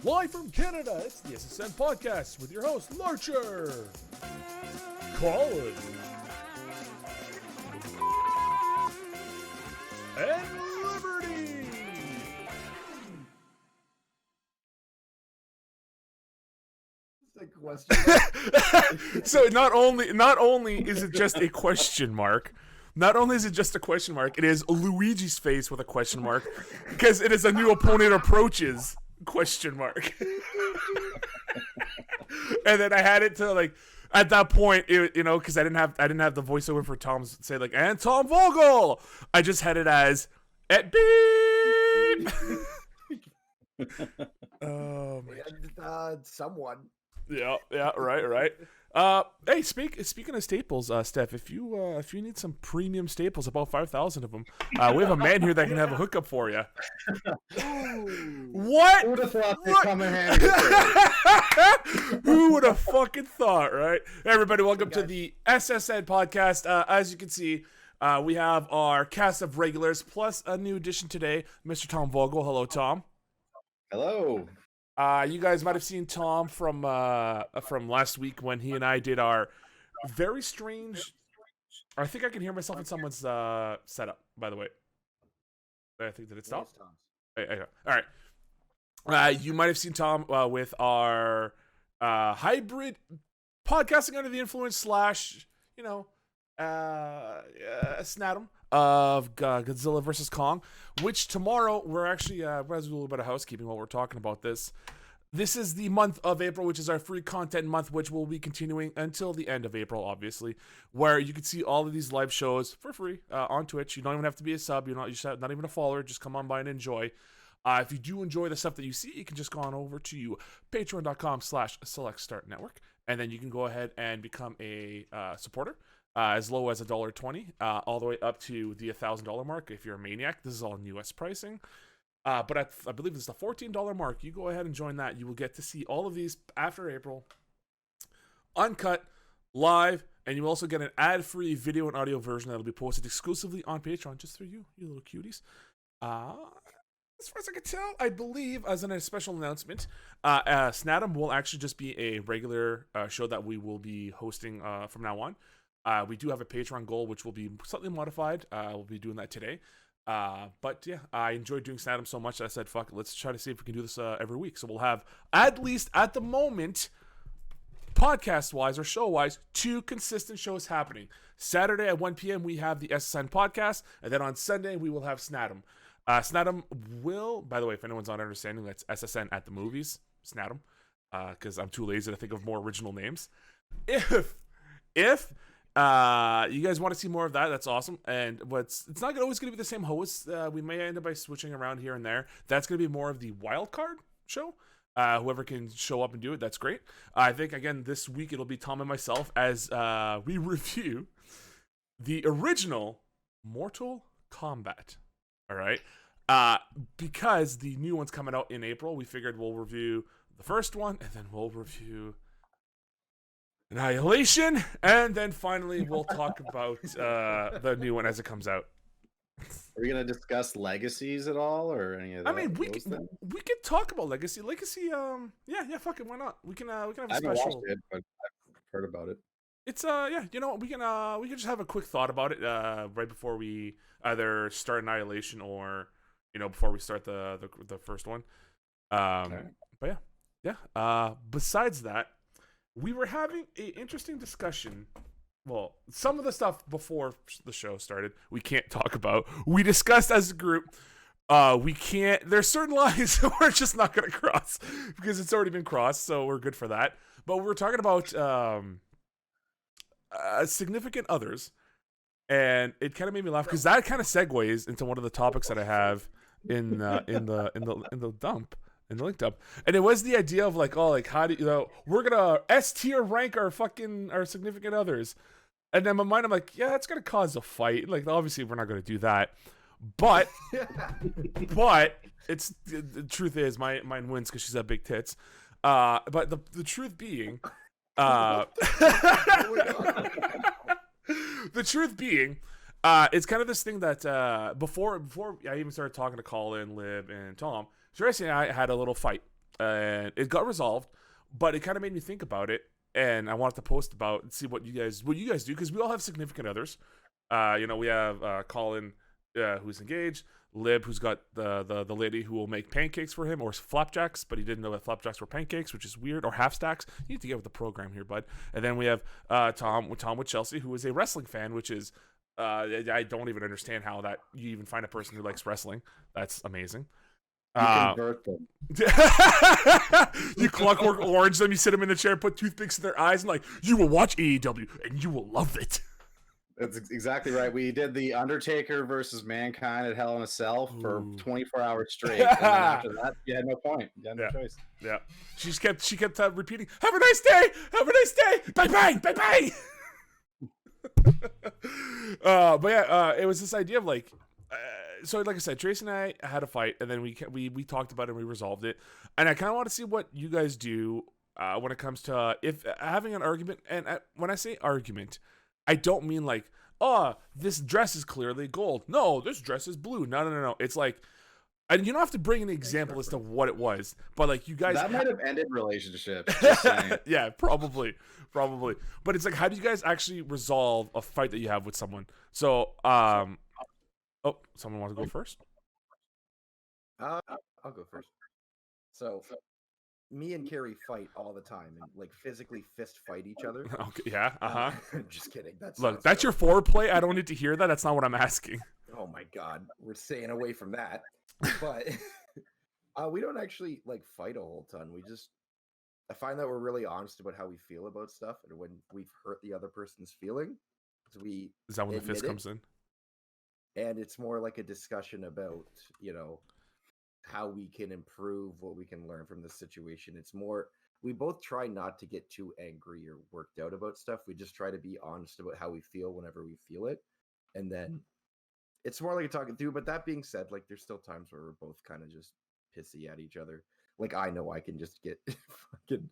Live from Canada, it's the SSN Podcast with your host, Larcher, Colin, and Liberty. A question. So not only is it just a question mark, it is Luigi's face with a question mark, because it is a new opponent approaches question mark. And then I had it to like at that point, because I didn't have the voiceover for Tom's say like and Tom Vogel. I just had it as at beep. Oh my. Someone. Yeah, right. Hey, speaking of staples, Steph, if you need some premium staples, about 5,000 of them, we have a man here that can have a hookup for you. What? Who would have thought they'd come in handy? Who would have fucking thought, right? Hey, everybody, welcome to the SSN Podcast. As you can see, we have our cast of regulars plus a new addition today, Mr. Tom Vogel. Hello, Tom. Hello. You guys might have seen Tom from last week when he and I did our very strange. I think I can hear myself in someone's setup. By the way, I think did it stop? All right. You might have seen Tom with our hybrid podcasting under the influence / Snatum of Godzilla vs. Kong, which tomorrow we're actually we're going to do a little bit of housekeeping while we're talking about this. This is the month of April, which is our free content month, which will be continuing until the end of April, obviously, where you can see all of these live shows for free on Twitch. You don't even have to be a sub. You're not even a follower. Just come on by and enjoy. If you do enjoy the stuff that you see, you can just go on over to patreon.com/selectstartnetwork, and then you can go ahead and become a supporter. As low as $1.20, all the way up to the $1,000 mark if you're a maniac. This is all in U.S. pricing. But I believe it's the $14 mark. You go ahead and join that. You will get to see all of these after April, uncut, live, and you will also get an ad-free video and audio version that will be posted exclusively on Patreon just for you little cuties. As far as I can tell, I believe, as a special announcement, Snatum will actually just be a regular show that we will be hosting from now on. We do have a Patreon goal, which will be slightly modified. We'll be doing that today. But yeah, I enjoyed doing Snatum so much that I said, fuck it, let's try to see if we can do this every week. So we'll have, at least at the moment, podcast-wise or show-wise, 2 consistent shows happening. Saturday at 1 p.m. we have the SSN Podcast, and then on Sunday we will have Snatum. Snatum will, by the way, if anyone's not understanding, that's SSN at the movies, Snatum, because I'm too lazy to think of more original names. If you guys want to see more of that, that's awesome. But it's not always going to be the same host. We may end up by switching around here and there. That's going to be more of the wild card show. Whoever can show up and do it, that's great. I think, again, this week it'll be Tom and myself as we review the original Mortal Kombat. All right? Because the new one's coming out in April, we figured we'll review the first one, and then we'll review Annihilation, and then finally we'll talk about the new one as it comes out. Are we gonna discuss legacies at all, or any of that? I mean, we can talk about legacy. Yeah, fuck it, why not? We can have a I haven't special. watched it, but I've heard about it. It's we can just have a quick thought about it right before we either start Annihilation or before we start the first one. Okay. But yeah. Besides that, we were having an interesting discussion. Well, some of the stuff before the show started, we can't talk about. We discussed as a group, we can't. There's certain lines we're just not going to cross because it's already been crossed, so we're good for that. But we were talking about significant others, and it kind of made me laugh because that kind of segues into one of the topics that I have in the dump. In the link up, and it was the idea of how do we're gonna S tier rank our significant others, and then in my mind I'm like, yeah, it's gonna cause a fight. Like, obviously we're not gonna do that, but it's the truth is mine wins because she's got big tits. But the truth being, the truth being, it's kind of this thing that before I even started talking to Colin, Lib, and Tom, Tracy and I had a little fight and it got resolved, but it kind of made me think about it, and I wanted to post about and see what you guys do, because we all have significant others. We have Colin, who's engaged, Lib, who's got the lady who will make pancakes for him, or flapjacks, but he didn't know that flapjacks were pancakes, which is weird, or half stacks. You need to get with the program here, bud. And then we have Tom with Chelsea, who is a wrestling fan, which is I don't even understand how that you even find a person who likes wrestling. That's amazing. You convert them. You Clockwork Orange them. You sit them in the chair, put toothpicks in their eyes, and like, you will watch AEW and you will love it. That's exactly right. We did the Undertaker versus Mankind at Hell in a Cell for 24 hours straight. And then after that, you had no point. You had no choice. Yeah. She kept repeating, "Have a nice day. Have a nice day. Bye bye. Bye bye." But yeah, it was this idea of like, so like I said, Trace and I had a fight, and then we talked about it and we resolved it. And I kind of want to see what you guys do when it comes to if having an argument. And when I say argument, I don't mean like, oh, this dress is clearly gold. No, this dress is blue. No. It's like, and you don't have to bring an example as to what it was, but like you guys, that might have ended relationships. Just saying. Yeah, probably. But it's like, how do you guys actually resolve a fight that you have with someone? So, someone wants to go first? I'll go first. So, me and Carrie fight all the time and like physically fist fight each other. Okay, yeah, Just kidding. That's your foreplay. I don't need to hear that. That's not what I'm asking. Oh my god, we're staying away from that. But we don't actually like fight a whole ton. I find that we're really honest about how we feel about stuff, and when we've hurt the other person's feeling, is that when the fist comes in? And it's more like a discussion about, how we can improve, what we can learn from the situation. It's more, we both try not to get too angry or worked out about stuff. We just try to be honest about how we feel whenever we feel it. And then it's more like a talking through. But that being said, like, there's still times where we're both kind of just pissy at each other. Like, I know I can just get fucking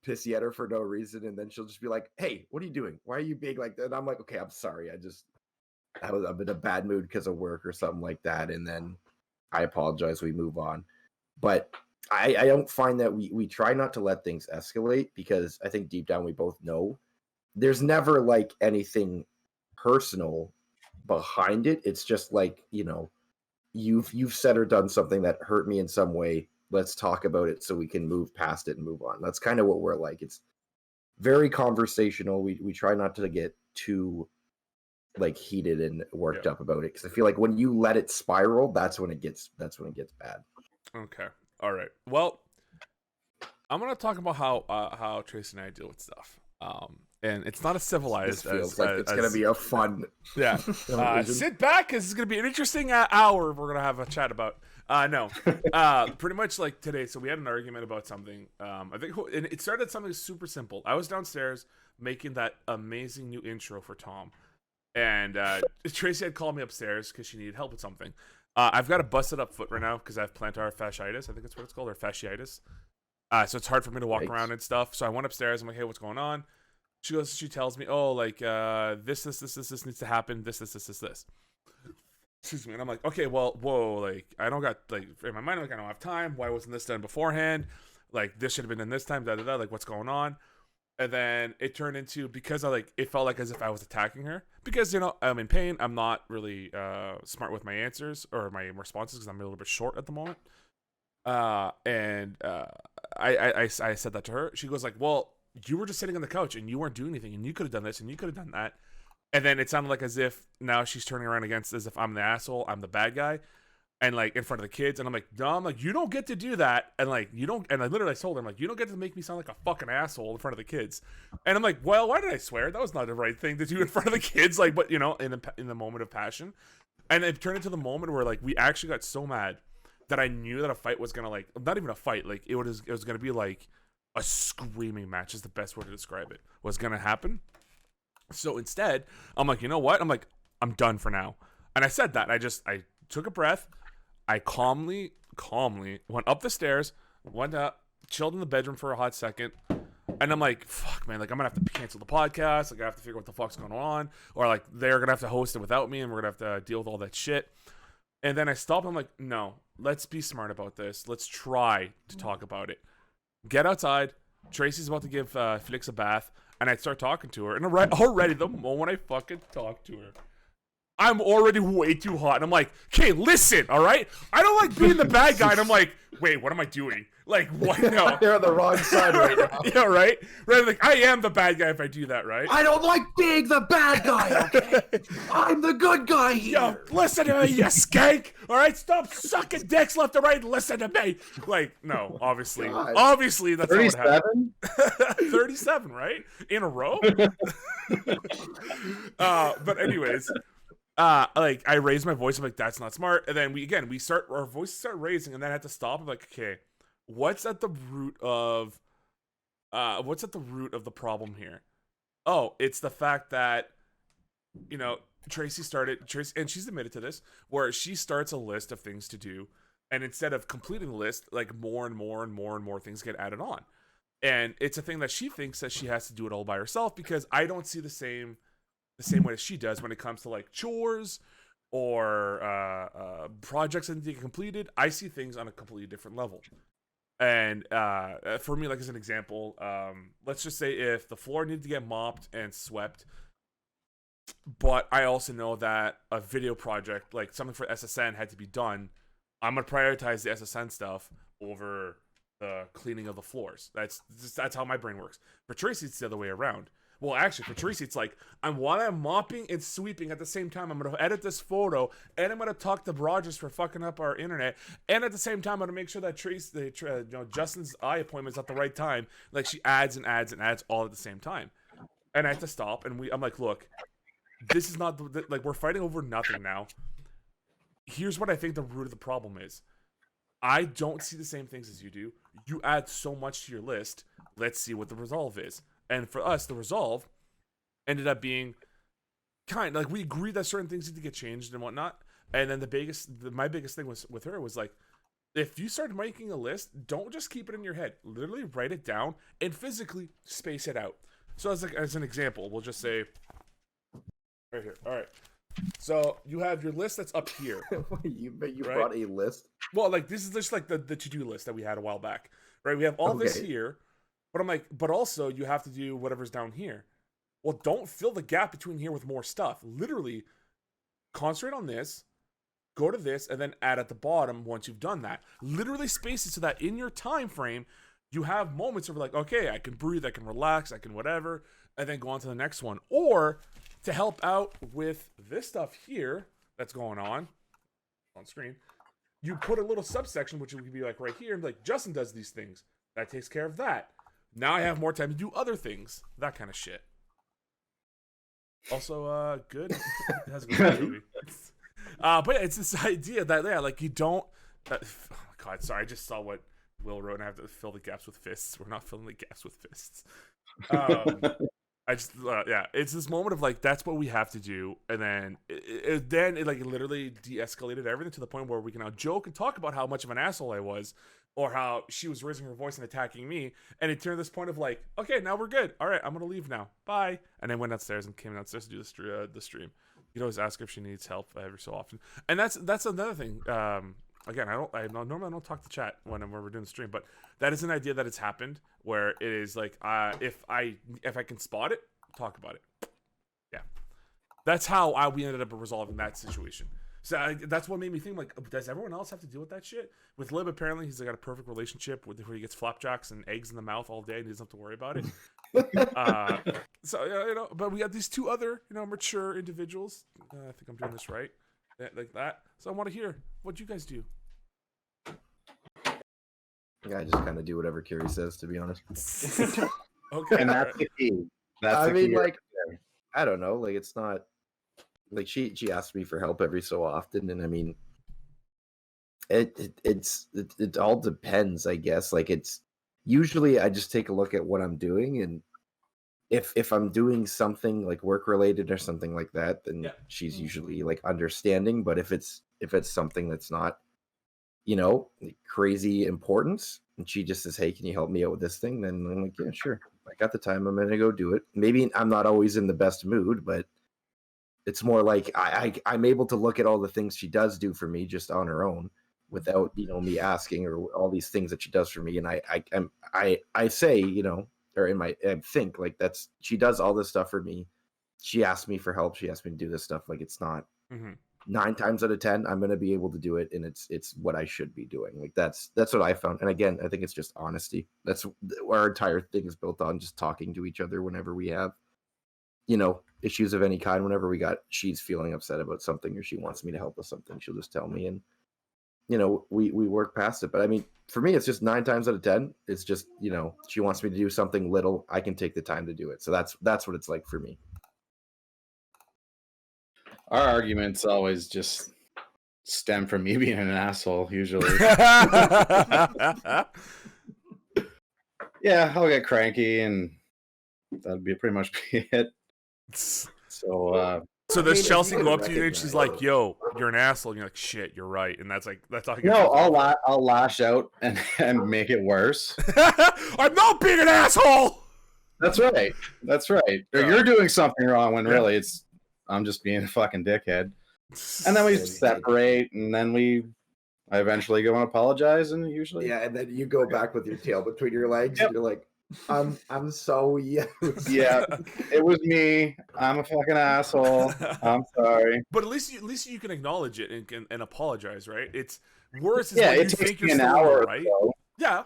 pissy at her for no reason. And then she'll just be like, "Hey, what are you doing? Why are you being like that?" And I'm like, "Okay, I'm sorry. I'm in a bad mood because of work or something like that." And then I apologize. We move on. But I don't find that we try not to let things escalate, because I think deep down we both know there's never like anything personal behind it. It's just like, you've said or done something that hurt me in some way. Let's talk about it so we can move past it and move on. That's kind of what we're like. It's very conversational. We try not to get too like heated and worked up about it, because I feel like when you let it spiral, that's when it gets bad. Okay. All right. Well, I'm gonna talk about how Tracy and I deal with stuff. And it's not as civilized feels like it's gonna be a fun. Yeah. Sit back, because it's gonna be an interesting hour we're gonna have a chat about. No. Pretty much like today. So we had an argument about something. I think, and it started something super simple. I was downstairs making that amazing new intro for Tom. And Tracy had called me upstairs because she needed help with something. I've got a busted up foot right now because I have plantar fasciitis. I think that's what it's called, or fasciitis. So it's hard for me to walk around and stuff. So I went upstairs. I'm like, "Hey, what's going on?" She tells me, "Oh, like this needs to happen. This. Excuse me. And I'm like, "Okay, well, whoa, like I don't got like in my mind, like I don't have time. Why wasn't this done beforehand? Like this should have been done this time. Da da da. Like what's going on?" And then it turned into, because it felt like as if I was attacking her, because I'm in pain. I'm not really smart with my answers or my responses because I'm a little bit short at the moment. I said that to her. She goes like, "Well, you were just sitting on the couch and you weren't doing anything, and you could have done this and you could have done that." And then it sounded like as if now she's turning around against, as if I'm the asshole, I'm the bad guy. And like in front of the kids, and I'm like, "No," I'm like, "You don't get to do that," and like you don't. And I literally told her, I'm like, "You don't get to make me sound like a fucking asshole in front of the kids." And I'm like, "Well, why did I swear? That was not the right thing to do in front of the kids." Like, but in the moment of passion, and it turned into the moment where like we actually got so mad that I knew that a fight was gonna, like, not even a fight, like it was gonna be like a screaming match is the best way to describe it, was gonna happen. So instead, I'm like, "You know what?" I'm like, "I'm done for now." And I said that. I took a breath. I calmly went up the stairs, went up, chilled in the bedroom for a hot second, and I'm like, "Fuck, man, like I'm gonna have to cancel the podcast. Like I have to figure out what the fuck's going on, or like they're gonna have to host it without me, and we're gonna have to deal with all that shit." And then I stopped. I'm like, no, let's be smart about this. Let's try to talk about it. Get outside. Tracy's about to give Felix a bath. And I start talking to her. And already the moment I fucking talk to her, I'm already way too hot. And I'm like, okay, listen, all right? I don't like being the bad guy. And I'm like, wait, what am I doing? Like, what? No. You're on the wrong side right now. Yeah, right? Right? Like, I am the bad guy if I do that, right? I don't like being the bad guy, okay? I'm the good guy here. Yo, listen to me, you skank. All right? Stop sucking dicks left and right and listen to me. Like, no, obviously. God. Obviously, that's not what 37? happened. 37, right? In a row? But anyways... like I raised my voice. I'm like, that's not smart. And then our voices start raising, and then I had to stop. I'm like, okay, what's at the root of the problem here? Oh, it's the fact that, Tracy, and she's admitted to this, where she starts a list of things to do, and instead of completing the list, like more and more and more and more things get added on. And it's a thing that she thinks that she has to do it all by herself, because I don't see the same way as she does when it comes to like chores or projects that need to get completed. I see things on a completely different level. And for me, like as an example, let's just say if the floor needed to get mopped and swept, but I also know that a video project, like something for SSN, had to be done, I'm gonna prioritize the SSN stuff over the cleaning of the floors. That's how my brain works. For Tracy, it's the other way around. Well, actually, for Tracy, it's like, while I'm mopping and sweeping at the same time, I'm going to edit this photo, and I'm going to talk to Rogers for fucking up our internet, and at the same time, I'm going to make sure that Justin's eye appointment's at the right time. Like, she adds and adds and adds all at the same time. And I have to stop, and I'm like, look, this is not, like, we're fighting over nothing now. Here's what I think the root of the problem is. I don't see the same things as you do. You add so much to your list. Let's see what the resolve is. And for us, the resolve ended up being kind of like we agreed that certain things need to get changed and whatnot. And then my biggest thing was with her was like, if you start making a list, don't just keep it in your head. Literally write it down and physically space it out. So as an example, we'll just say right here. All right. So you have your list that's up here. you right? brought a list? Well, like this is just like the to-do list that we had a while back. Right? We have all this here. But I'm like, but also you have to do whatever's down here. Well, don't fill the gap between here with more stuff. Literally, concentrate on this, go to this, and then add at the bottom once you've done that. Literally space it so that in your time frame, you have moments of like, okay, I can breathe, I can relax, I can whatever, and then go on to the next one. Or to help out with this stuff here that's going on screen, you put a little subsection, which would be like right here, and like, Justin does these things. That takes care of that. Now I have more time to do other things. That kind of shit. Also, good. It has a good movie. But yeah, it's this idea that, yeah, like you don't... oh my God, sorry. I just saw what Will wrote and I have to fill the gaps with fists. We're not filling the gaps with fists. It's this moment of like, that's what we have to do. And then it like literally de-escalated everything to the point where we can now joke and talk about how much of an asshole I was, or how she was raising her voice and attacking me. And it turned to this point of like, okay, now we're good. All right, I'm going to leave now. Bye. And I went downstairs and came downstairs to do the stream. You can always ask her if she needs help every so often. And that's another thing. Again, normally I don't talk to chat when we're doing the stream, but that is an idea that it's happened where it is like, if I can spot it, talk about it. Yeah. That's how we ended up resolving that situation. So that's what made me think, like, does everyone else have to deal with that shit? With Lib, apparently, he's got a perfect relationship where he gets flapjacks and eggs in the mouth all day and he doesn't have to worry about it. But we got these two other, mature individuals. I think I'm doing this right. Like that. So I want to hear what you guys do. Yeah, I just kind of do whatever Carrie says, to be honest. Okay. And that's the key. I mean, like, I don't know. Like, it's not... Like she asks me for help every so often, and I mean, it all depends, I guess. Like, it's usually I just take a look at what I'm doing, and if I'm doing something like work related or something like that, then she's usually like understanding. But if it's something that's not, crazy important, and she just says, "Hey, can you help me out with this thing?" Then I'm like, "Yeah, sure. I got the time. I'm gonna go do it." Maybe I'm not always in the best mood, but It's more like I'm able to look at all the things she does do for me just on her own without me asking, or all these things that she does for me. And I say, or I think like she does all this stuff for me. She asked me for help. She asked me to do this stuff. Like, it's not 9 times out of 10 I'm going to be able to do it, and it's what I should be doing. Like, that's what I found. And again, I think it's just honesty. That's our entire thing is built on, just talking to each other whenever we have issues of any kind. Whenever she's feeling upset about something, or she wants me to help with something, she'll just tell me, and we work past it. But I mean, for me, it's just 9 times out of 10 it's just she wants me to do something little, I can take the time to do it. So that's what it's like for me. Our arguments always just stem from me being an asshole, usually. Yeah, I'll get cranky, and that'd be pretty much be it. So does Chelsea go up to you and she's like, "Yo, you're an asshole," and you're like, "Shit, you're right," and that's all. No, I'll lash out and make it worse. I'm not being an asshole. That's right. Or you're doing something wrong when really I'm just being a fucking dickhead. And then we separate, and then I eventually go and apologize, and usually and then you go back with your tail between your legs. Yep. And you're like, I'm so yeah, it was me. I'm a fucking asshole. I'm sorry. But at least you can acknowledge it and apologize, right? It's worse is when you it think takes you're me an still hour, right. So. Yeah.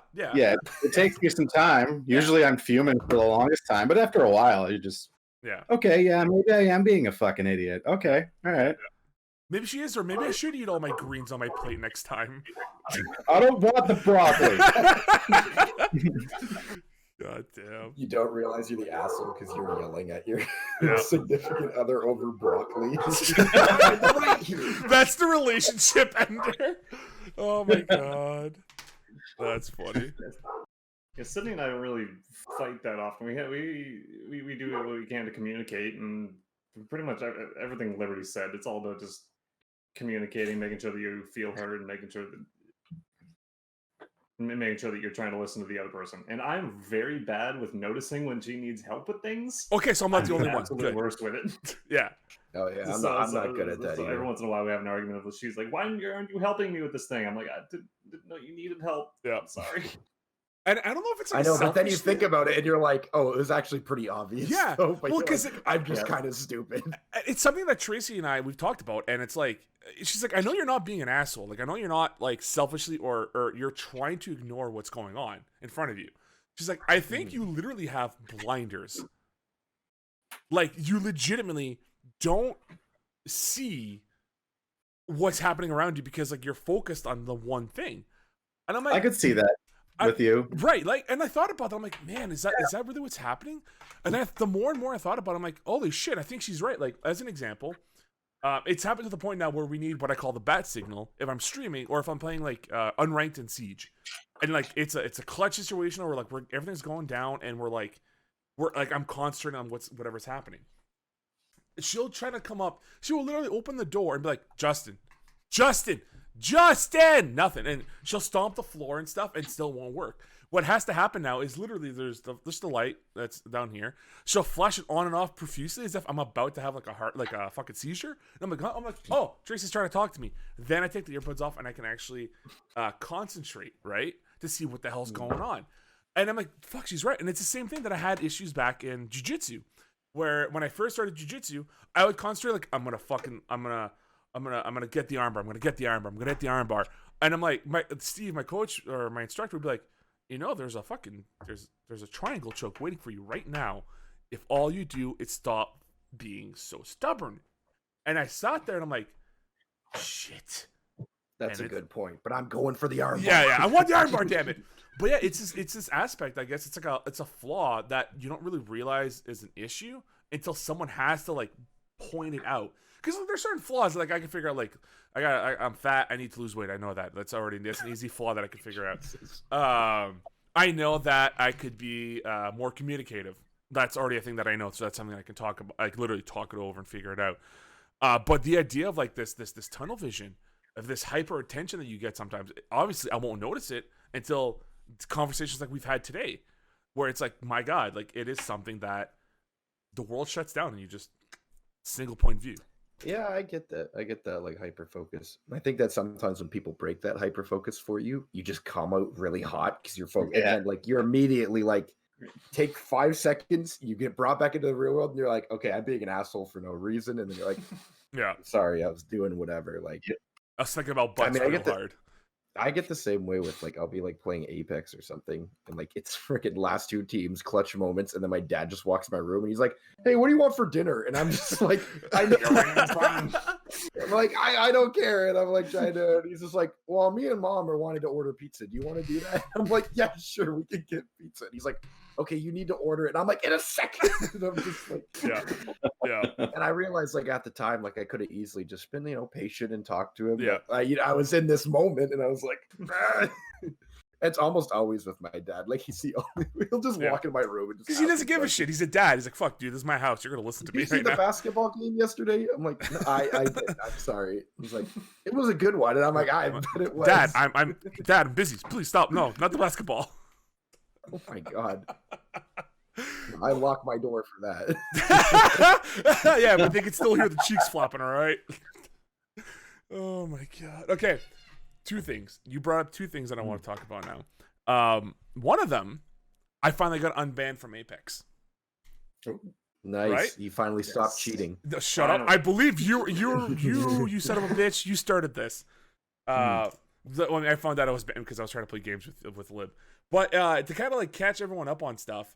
It takes me some time. Usually I'm fuming for the longest time, but after a while, you just okay, maybe I am being a fucking idiot. Okay, all right. Maybe she is, or maybe I should eat all my greens on my plate next time. I don't want the broccoli. God damn. You don't realize you're the asshole because you're yelling at your significant other over broccoli. That's the relationship ender. Oh my god. That's funny. Yeah, Sydney and I don't really fight that often. We do what we can to communicate, and pretty much everything Liberty said, it's all about just communicating, making sure that you feel heard, and making sure that you're trying to listen to the other person. And I'm very bad with noticing when she needs help with things. Okay, so I'm not the only one. Absolutely worst with it. Yeah. Oh yeah, I'm not good at that. So every once in a while we have an argument with. She's like, "Why aren't you helping me with this thing?" I'm like, "I didn't know you needed help." Yeah, I'm sorry. And I don't know if it's. Like I know, but then you think about it, and you're like, "Oh, it was actually pretty obvious." Yeah, well, because I'm just kind of stupid. It's something that Tracy and we've talked about, and it's like, she's like, "I know you're not being an asshole. Like, I know you're not like selfishly or you're trying to ignore what's going on in front of you." She's like, "I think you literally have blinders. Like, you legitimately don't see what's happening around you because like you're focused on the one thing." And I'm like, I could see that with you, right? Like, and I thought about that. I'm like, man, is that really what's happening? And then the more and more I thought about it, I'm like, holy shit, I think she's right. Like, as an example, it's happened to the point now where we need what I call the bat signal if I'm streaming or if I'm playing like unranked in Siege, and like it's a clutch situation where like everything's going down and we're like I'm concentrating on whatever's happening. She'll try to come up. She will literally open the door and be like, Justin, nothing. And she'll stomp the floor and stuff and still won't work. What has to happen now is literally there's the light that's down here. She'll flash it on and off profusely as if I'm about to have like a fucking seizure. And I'm like, oh, Tracy's trying to talk to me. Then I take the earbuds off and I can actually concentrate, right? To see what the hell's going on. And I'm like, fuck, she's right. And it's the same thing that I had issues back in jiu-jitsu. Where when I first started jiu-jitsu, I would concentrate like I'm gonna get the armbar. I'm gonna get the armbar. I'm gonna hit the armbar. And I'm like, Steve, my coach or my instructor would be like, there's a triangle choke waiting for you right now. If all you do is stop being so stubborn. And I sat there and I'm like, shit. That's a good point. But I'm going for the armbar. Yeah, I want the armbar, damn it. But yeah, it's this aspect, I guess. It's a flaw that you don't really realize is an issue until someone has to like point it out. Because there's certain flaws like I can figure out. Like I'm fat, I need to lose weight. I know that. That's an easy flaw that I can figure out. I know that I could be more communicative. That's already a thing that I know. So that's something I can talk about. I can literally talk it over and figure it out. But the idea of like this tunnel vision, of this hyper attention that you get sometimes, obviously I won't notice it until conversations like we've had today, where it's like, my God, like it is something that the world shuts down and you just single point view. Yeah, I get that. I get that, like, hyper focus. I think that sometimes when people break that hyper focus for you, you just come out really hot because you're focused, and Yeah. then, like, you're immediately like, take 5 seconds, you get brought back into the real world, and you're like, okay, I'm being an asshole for no reason, and then you're like, Yeah. sorry, I was doing whatever. Like, I was thinking about butts I real get the- hard. I get the same way with, like, I'll be like playing Apex or something, and like it's freaking last 2 teams, clutch moments, and then my dad just walks in my room and he's like, "Hey, what do you want for dinner?" And I'm just like, I'm like, I don't care, and I'm like trying to. And he's just like, "Well, me and mom are wanting to order pizza. Do you want to do that?" I'm like, "Yeah, sure, we can get pizza." And he's like, "Okay, you need to order it." And I'm like, "In a second." And I'm just like, Yeah. and I realized, like, at the time, like, I could have easily just been, patient and talked to him. Yeah. But I was in this moment, and I was like, "Ah." It's almost always with my dad. Like, he'll just walk in my room and just. Because he ask doesn't me give a questions. shit. He's a dad. He's like, fuck, dude, this is my house. You're going to listen to Did me you see right the now. basketball game yesterday? I'm like, no, I did. I'm sorry. He's like, it was a good one, and I'm like, I bet it was. Dad, I'm busy. Please stop. No, not the basketball. Oh my god. I lock my door for that. Yeah, but they can still hear the cheeks flopping, all right? Oh my god. Okay. 2 things. You brought up 2 things that I want to talk about now. One of them, I finally got unbanned from Apex. Nice. Right? You finally stopped cheating. Shut up. I believe you son of a bitch, you started this. When I found out I was banned because I was trying to play games with Lib. But to kind of like catch everyone up on stuff,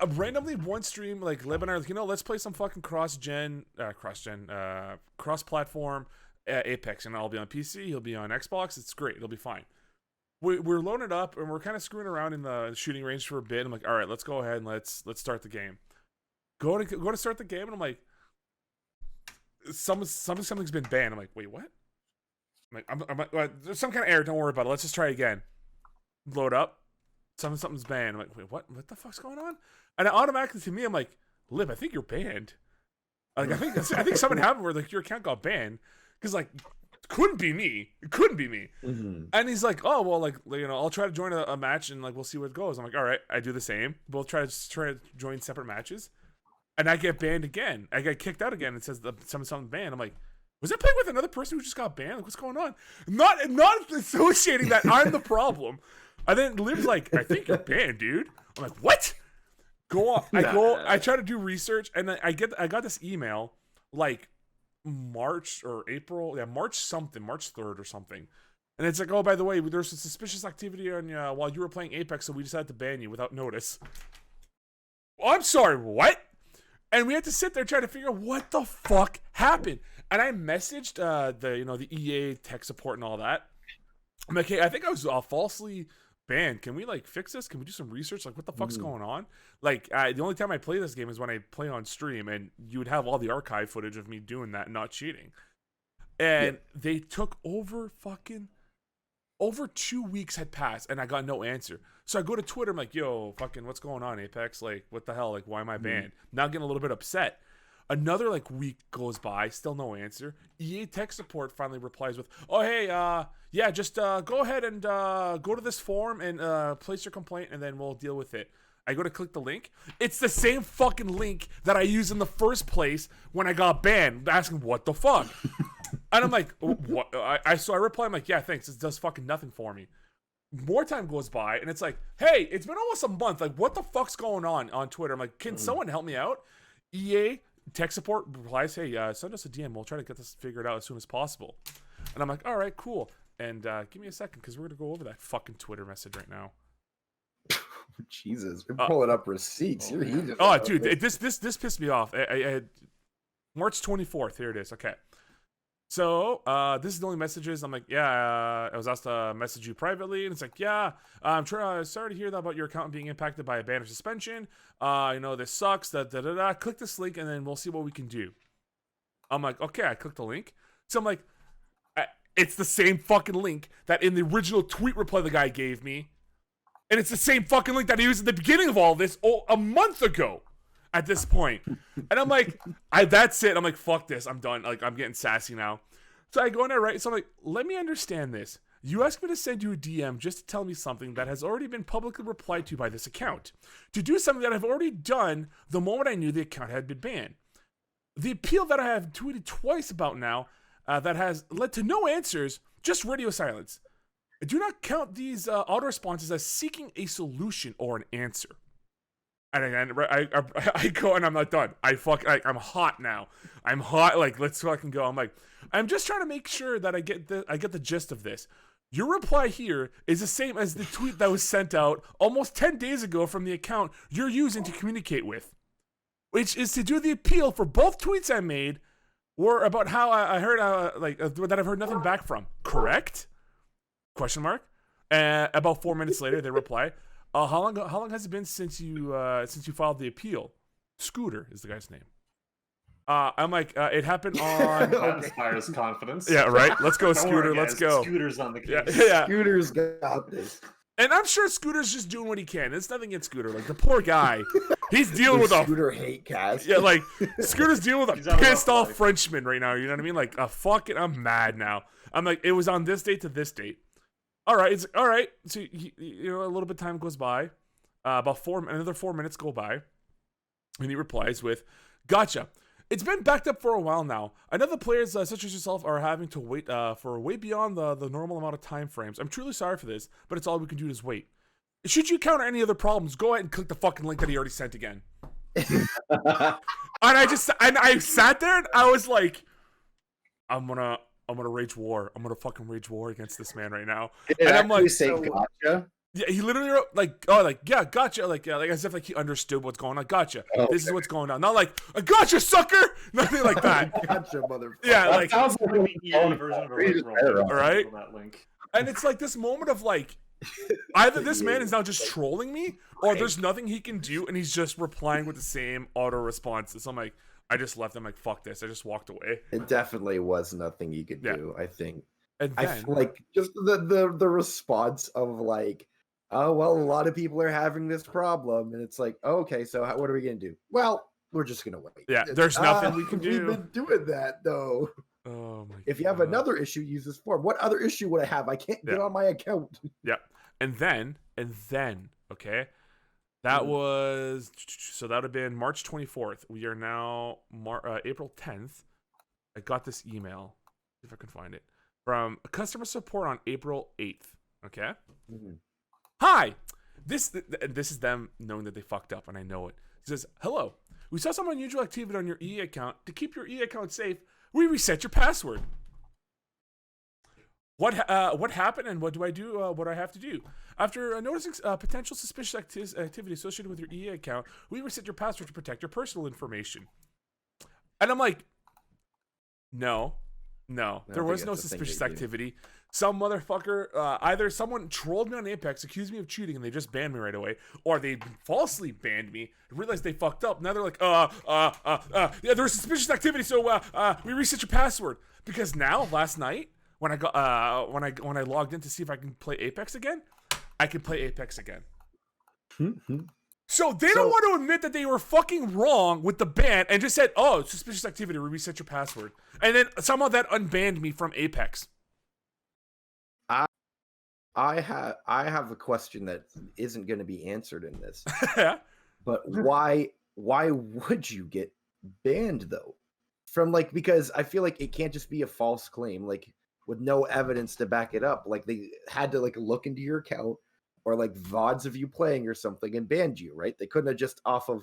randomly one stream, like Lib and I are like, let's play some fucking cross-platform Apex, and I'll be on PC, he'll be on Xbox. It's great. It'll be fine. We're loading it up, and we're kind of screwing around in the shooting range for a bit. I'm like, all right, let's go ahead and let's start the game. Go to start the game, and I'm like, something's been banned. I'm like, wait, what? I'm like, there's some kind of error. Don't worry about it. Let's just try again. Load up. Something's banned. I'm like, wait, what? What the fuck's going on? And it automatically to me, I'm like, Lib, I think you're banned. Like, I think something happened where like your account got banned because like it couldn't be me. Mm-hmm. And he's like, oh well, like I'll try to join a match and like we'll see where it goes. I'm like, all right, I do the same. Both try to join separate matches, and I get banned again. I get kicked out again. It says something banned. I'm like, was I playing with another person who just got banned? Like, what's going on? Not associating that I'm the problem. And then Liv's like, I think you're banned, dude. I'm like, what? Go off. I try to do research, and then I got this email like March or April, March 3rd or something. And it's like, oh, by the way, there's some suspicious activity on while you were playing Apex, so we decided to ban you without notice. Well, I'm sorry, what? And we had to sit there trying to figure out what the fuck happened. And I messaged the EA tech support and all that. I'm like, hey, I think I was falsely banned. Can we like fix this? Can we do some research? Like, what the fuck's going on? Like, the only time I play this game is when I play on stream, and you would have all the archive footage of me doing that and not cheating. And they took over 2 weeks had passed, and I got no answer. So I go to Twitter. I'm like, yo, fucking, what's going on, Apex? Like, what the hell? Like, why am I banned? Now I'm getting a little bit upset. Another like week goes by, still no answer. EA tech support finally replies with, "Oh hey, just go ahead and go to this form and place your complaint, and then we'll deal with it." I go to click the link. It's the same fucking link that I used in the first place when I got banned, asking what the fuck. And I'm like, what? So I reply, I'm like, yeah, thanks. It does fucking nothing for me. More time goes by, and it's like, hey, it's been almost a month. Like, what the fuck's going on Twitter? I'm like, can someone help me out? EA tech support replies, hey, send us a DM. We'll try to get this figured out as soon as possible. And I'm like, all right, cool. And give me a second, because we're going to go over that fucking Twitter message right now. Jesus, we're pulling up receipts. You're heated. Oh, dude, this pissed me off. March 24th, here it is. Okay. So, this is the only messages. I'm like, I was asked to message you privately, and it's like, I'm sorry to hear that about your account being impacted by a ban or suspension. This sucks. Click this link, and then we'll see what we can do. I'm like, okay, I clicked the link. So I'm like, it's the same fucking link that in the original tweet reply the guy gave me, and it's the same fucking link that he used at the beginning of all this a month ago. At this point, and I'm like, that's it. I'm like, fuck this. I'm done. Like, I'm getting sassy now. So I go in there, right? So I'm like, let me understand this. You asked me to send you a DM just to tell me something that has already been publicly replied to by this account. To do something that I've already done the moment I knew the account had been banned. The appeal that I have tweeted twice about now that has led to no answers, just radio silence. I do not count these auto responses as seeking a solution or an answer. And I go and I'm not done. I'm hot now. I'm hot. Like, let's fucking go. I'm like, I'm just trying to make sure that I get the gist of this. Your reply here is the same as the tweet that was sent out almost 10 days ago from the account you're using to communicate with, which is to do the appeal for both tweets I made were about how I heard that I've heard nothing back from. Correct? Question mark. About 4 minutes later, they reply, how long has it been since you filed the appeal? Scooter is the guy's name. I'm like, it happened on. That inspires confidence. Yeah, right. Let's go, Don't Scooter. worry, Let's guys. go. Scooter's on the case. Yeah. Scooter's got this. And I'm sure Scooter's just doing what he can. It's nothing against Scooter. Like, the poor guy, he's dealing with a Scooter hate cast. yeah. Like, Scooter's dealing with He's a on a rough pissed off life. Frenchman right now. You know what I mean? Like, I'm mad now. I'm like, it was on this date to this date. All right, it's all right. So a little bit of time goes by. About another 4 minutes go by, and he replies with, "Gotcha. It's been backed up for a while now. I know the players such as yourself are having to wait for way beyond the normal amount of time frames. I'm truly sorry for this, but it's all we can do is wait. Should you encounter any other problems, go ahead and click the fucking link that he already sent again." And I sat there and I was like, I'm gonna rage war. I'm gonna fucking rage war against this man right now. Did And it I'm like, actually say gotcha? yeah, he literally wrote yeah, gotcha, like as if like he understood what's going on. Gotcha. Oh, This is what's going on. Not like I gotcha, sucker. Nothing like that. Gotcha, motherfucker. Yeah, That like, sounds like The EA a version of a Read Rickroll. it better. Right? That link. and it's like this moment of like, either this man is now just trolling me, or there's nothing he can do, and he's just replying with the same auto responses. So I'm like, I just left him like, fuck this. I just walked away. It definitely was nothing you could Yeah. do, I think. And I then, feel like just the response of like, oh well, a lot of people are having this problem, and it's like, oh, okay, so what are we gonna do? Well, we're just gonna wait. Yeah, there's nothing we can We've do. been doing that though. oh my If you have God. another issue, use this form. What other issue would I have? I can't get Yeah. on my account. Yeah. And then, okay, that was, so that would have been March 24th. We are now April 10th. I got this email, see if I can find it, from customer support on April 8th. Okay. Mhm. Hi. This is them knowing that they fucked up, and I know it. It says, "Hello. We saw some unusual activity on your EA account. To keep your EA account safe, we reset your password. What happened, and what do I do? What do I have to do? After noticing potential suspicious activity associated with your EA account, we reset your password to protect your personal information." And I'm like, no, there think was no that's a thing suspicious they do. activity. Some motherfucker, either someone trolled me on Apex, accused me of cheating, and they just banned me right away, or they falsely banned me, realized they fucked up. Now they're like, yeah, there was suspicious activity, so we reset your password. Because now, last night, when I got when I logged in to see if I can play Apex again, I can play Apex again. So they don't want to admit that they were fucking wrong with the ban and just said, "Oh, suspicious activity, we reset your password," and then somehow that unbanned me from Apex. I have a question that isn't going to be answered in this. Yeah. But why would you get banned though? From like, because I feel like it can't just be a false claim, like with no evidence to back it up. Like they had to like look into your account or like VODs of you playing or something and banned you, right? They couldn't have just off of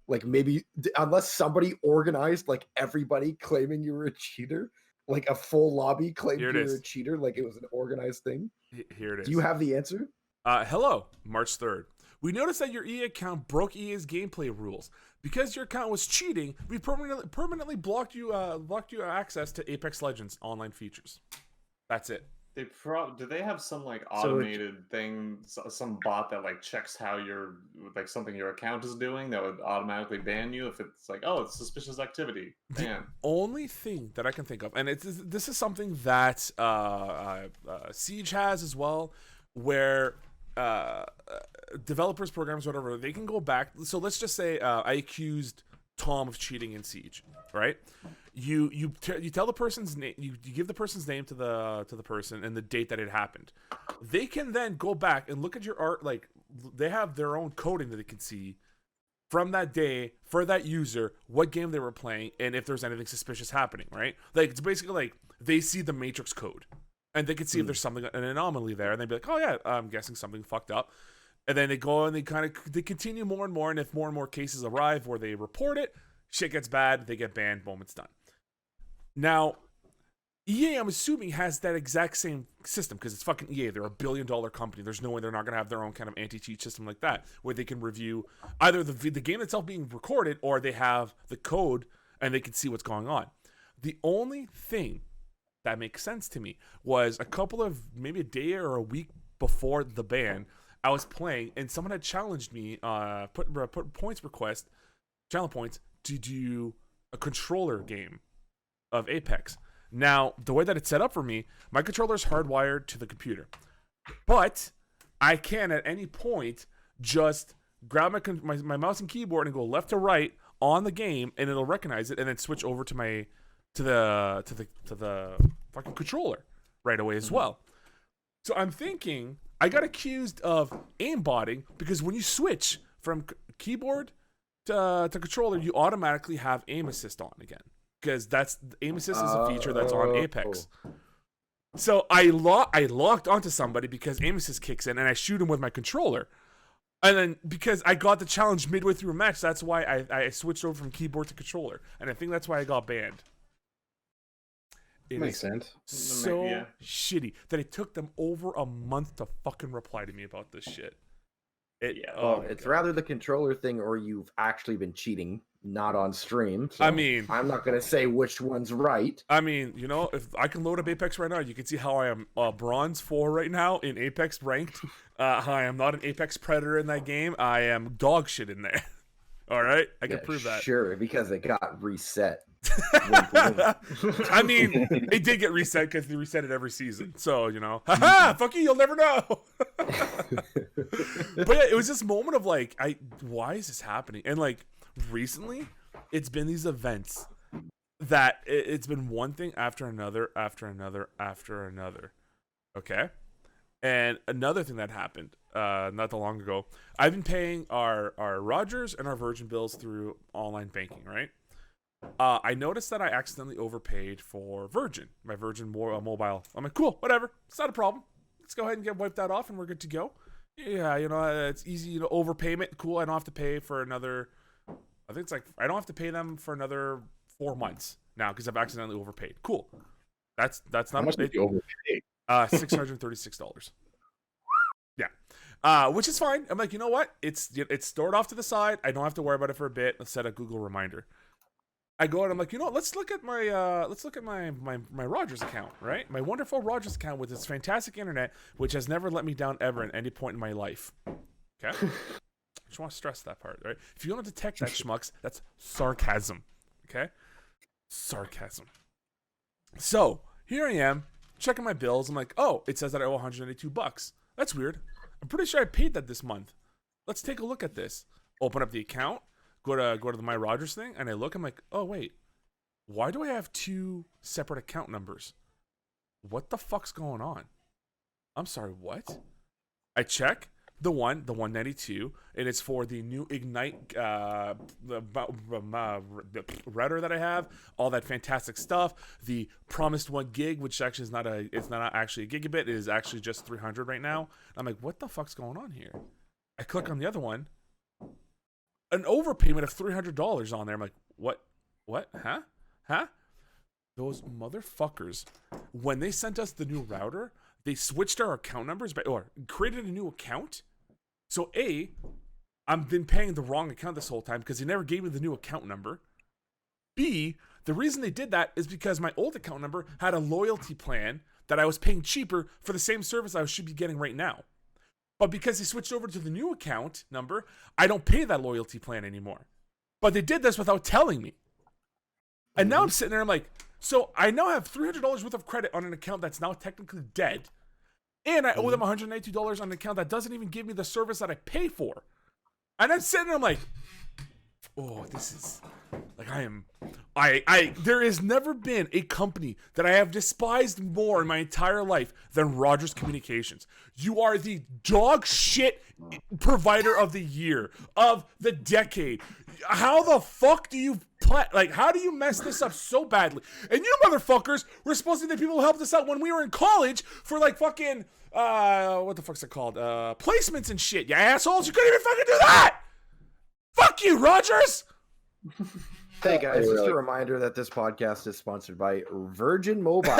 like maybe unless somebody organized like everybody claiming you were a cheater, like a full lobby claimed Here you it were is. a cheater, like it was an organized thing. Here it is. Do you have the answer? Hello, March 3rd. We noticed that your EA account broke EA's gameplay rules. Because your account was cheating, we permanently blocked you access to Apex Legends online features. That's it. Do they have some like So automated thing, some bot that like checks how your like something your account is doing that would automatically ban you if it's like, oh, it's suspicious activity. Ban. Only thing that I can think of, and this is something that Siege has as well, where developers, programmers, whatever, they can go back. So let's just say I accused Tom of cheating in Siege, right? You tell the person's name, you give the person's name to the person and the date that it happened. They can then go back and look at your art, like they have their own coding that they can see from that day for that user what game they were playing and if there's anything suspicious happening, right? Like, it's basically like they see the matrix code and they can see if there's something, an anomaly there, and they'd be like, oh yeah, I'm guessing something fucked up. And then they go and they continue more and more, and if more and more cases arrive where they report it, shit gets bad, they get banned, boom, it's done. Now, EA, I'm assuming, has that exact same system because it's fucking EA. They're $1 billion company. There's no way they're not going to have their own kind of anti-cheat system like that where they can review either the game itself being recorded or they have the code and they can see what's going on. The only thing that makes sense to me was maybe a day or a week before the ban, I was playing and someone had challenged me, put points request, channel points, to do a controller game of Apex. Now, the way that it's set up for me, my controller is hardwired to the computer. But I can, at any point, just grab my mouse and keyboard and go left to right on the game, and it'll recognize it, and then switch over to the fucking controller right away as well. So I'm thinking I got accused of aimbotting because when you switch from keyboard to controller, you automatically have aim assist on again. Because that's aim assist is a feature that's on Apex. So I locked onto somebody because aim assist kicks in, and I shoot him with my controller. And then because I got the challenge midway through a match, that's why I switched over from keyboard to controller, and I think that's why I got banned. It Makes sense. So shitty that it took them over a month to fucking reply to me about this shit. It's rather the controller thing, or you've actually been cheating, not on stream. So I mean, I'm not going to say which one's right. I mean, if I can load up Apex right now, you can see how I am bronze 4 right now in Apex ranked. I am not an Apex predator in that game. I am dog shit in there. All right, I can prove that. Sure, because it got reset. I mean, it did get reset because they reset it every season. So, haha, fuck you, you'll never know. But yeah, it was this moment of like, why is this happening? And like recently, it's been these events that it's been one thing after another, after another, after another. Okay? And another thing that happened not that long ago, I've been paying our Rogers and our Virgin bills through online banking, right? I noticed that I accidentally overpaid for Virgin, my Virgin mobile. I'm like, cool, whatever. It's not a problem. Let's go ahead and wipe that off and we're good to go. Yeah, it's easy, overpayment. Cool, I don't have to pay for another, I think it's like, I don't have to pay them for another 4 months now because I've accidentally overpaid. Cool. That's not how much did you overpay? $636. Yeah. Which is fine. I'm like, you know what? It's stored off to the side. I don't have to worry about it for a bit. Let's set a Google reminder. I go and I'm like, let's look at my Rogers account, right? My wonderful Rogers account with its fantastic internet, which has never let me down ever at any point in my life. Okay? Just want to stress that part, right? If you want to detect that, schmucks, that's sarcasm. Okay? Sarcasm. So here I am checking my bills. I'm like, oh, it says that I owe $182. That's weird. I'm pretty sure I paid that this month. Let's take a look at this. Open up the account. Go to the My Rogers thing, and I look. I'm like, oh wait, why do I have 2 separate account numbers? What the fuck's going on? I'm sorry, what? I check the 192, and it's for the new Ignite the router that I have. All that fantastic stuff. The promised 1 gig, which actually it's not actually a gigabit. It is actually just 300 right now. I'm like, what the fuck's going on here? I click on the other one. An overpayment of $300 on there. I'm like, what? Huh? Those motherfuckers, when they sent us the new router, they switched our account numbers or created a new account. So I've been paying the wrong account this whole time because they never gave me the new account number. B, the reason they did that is because my old account number had a loyalty plan that I was paying cheaper for the same service I should be getting right now. But because they switched over to the new account number, I don't pay that loyalty plan anymore. But they did this without telling me. And now I'm sitting there, I'm like, so I now have $300 worth of credit on an account that's now technically dead. And I owe them $192 on an account that doesn't even give me the service that I pay for. And I'm sitting there, I'm like, oh, this Like I there has never been a company that I have despised more in my entire life than Rogers Communications. You are the dog shit provider of the year, of the decade. How the fuck do you how do you mess this up so badly? And you motherfuckers were supposed to be the people who helped us out when we were in college for like fucking what the fuck's it called? Placements and shit. You assholes, you couldn't even fucking do that. Fuck you, Rogers. Hey guys, just a reminder that this podcast is sponsored by Virgin Mobile.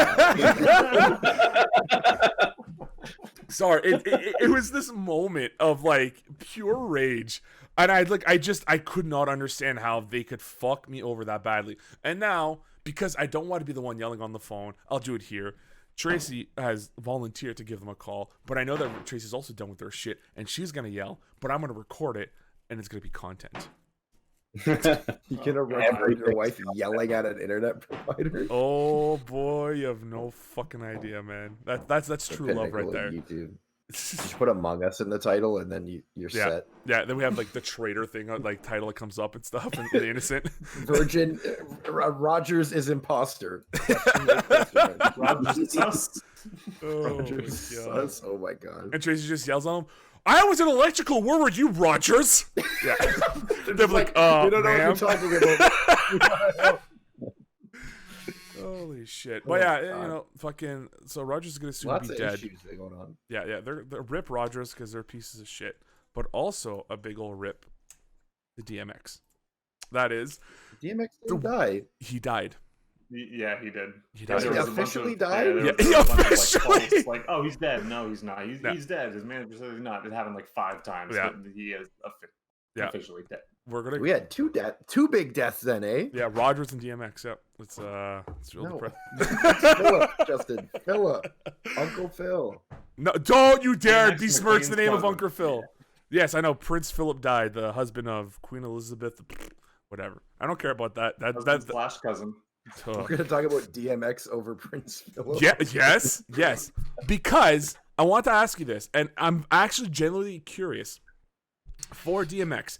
Sorry, it was this moment of like pure rage, and I could not understand how they could fuck me over that badly. And now, because I don't want to be the one yelling on the phone, I'll do it here. Tracy has volunteered to give them a call, but I know that Tracy's also done with her shit, and she's gonna yell, but I'm gonna record it, and it's gonna be content. You can record your wife yelling at an internet provider. Oh boy, you have no fucking idea, man. That's true love right there. YouTube. Just put Among Us in the title, and then you're set. Yeah, then we have like the traitor thing, like title that comes up and stuff, and the innocent. Virgin Rogers is imposter. Rogers sus. Rogers sus. Oh my god. And Tracy just yells on him. I was in electrical. Where were you, Rogers? Yeah. They're like, we don't know what you're talking about. Holy shit. But yeah, you know, fucking. So Rogers is gonna soon Lots be of dead. issues going on. Yeah. They're rip Rogers because they're pieces of shit. But also a big old rip the DMX. That is. DMX didn't die. He died. Yeah, he did. He died. He officially died? Yeah, he officially. Like, oh, he's dead. No, he's not. He's dead. His manager said he's not. It happened like 5 times. Yeah. But he is officially dead. We had two big deaths then, eh? Yeah, Rogers and DMX. Yep, it's real depressing. Philip, Justin, Philip, Uncle Phil. No, don't you dare DMX besmirch the McLean's name of cousin. Uncle Phil. Yes, I know Prince Philip died, the husband of Queen Elizabeth. Whatever. I don't care about that. That's Flash cousin. We're gonna talk about DMX over Prince Philip. Yeah. Yes. Because I want to ask you this, and I'm actually genuinely curious. For DMX,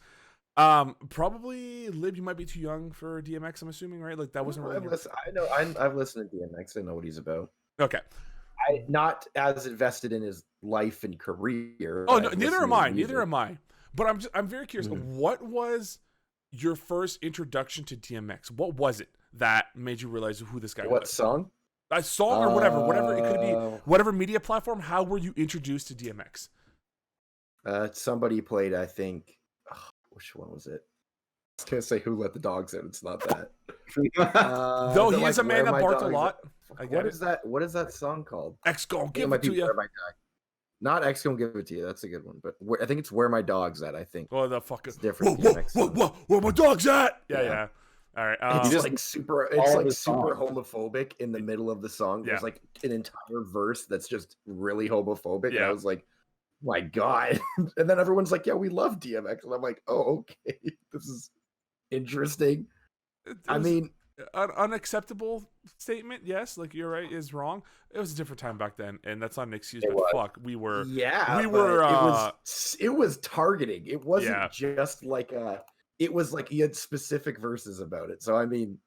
probably Lib, you might be too young for DMX. I'm assuming, right? Like that wasn't really. I've listened to DMX. I know what he's about. Okay. I not as invested in his life and career. Oh no, neither am I. Neither am I. But I'm very curious. What was your first introduction to DMX? What was it that made you realize who this guy was? What song? A song or whatever it could be, whatever media platform. How were you introduced to DMX? Somebody played, I think. Which one was it? I was gonna say "Who Let the Dogs Out." It's not that. Though he is a man that barked a lot. What is that? What is that song called? X gon' give it to you. Not X gon' give it to you. That's a good one. But I think it's "Where My Dog's At." I think. Oh, the fuck is different. Where my dog's at? Yeah. All right. It's like super. It's like super homophobic in the middle of the song. There's like an entire verse that's just really homophobic. And I was like, my God. And then everyone's like, yeah, we love DMX. And I'm like, oh, okay. This is interesting. I mean, an unacceptable statement. Yes. Like you're right, is wrong. It was a different time back then. And that's not an excuse, but fuck, we were. Yeah. We were. It was targeting. It wasn't just like it was like he had specific verses about it. So, I mean,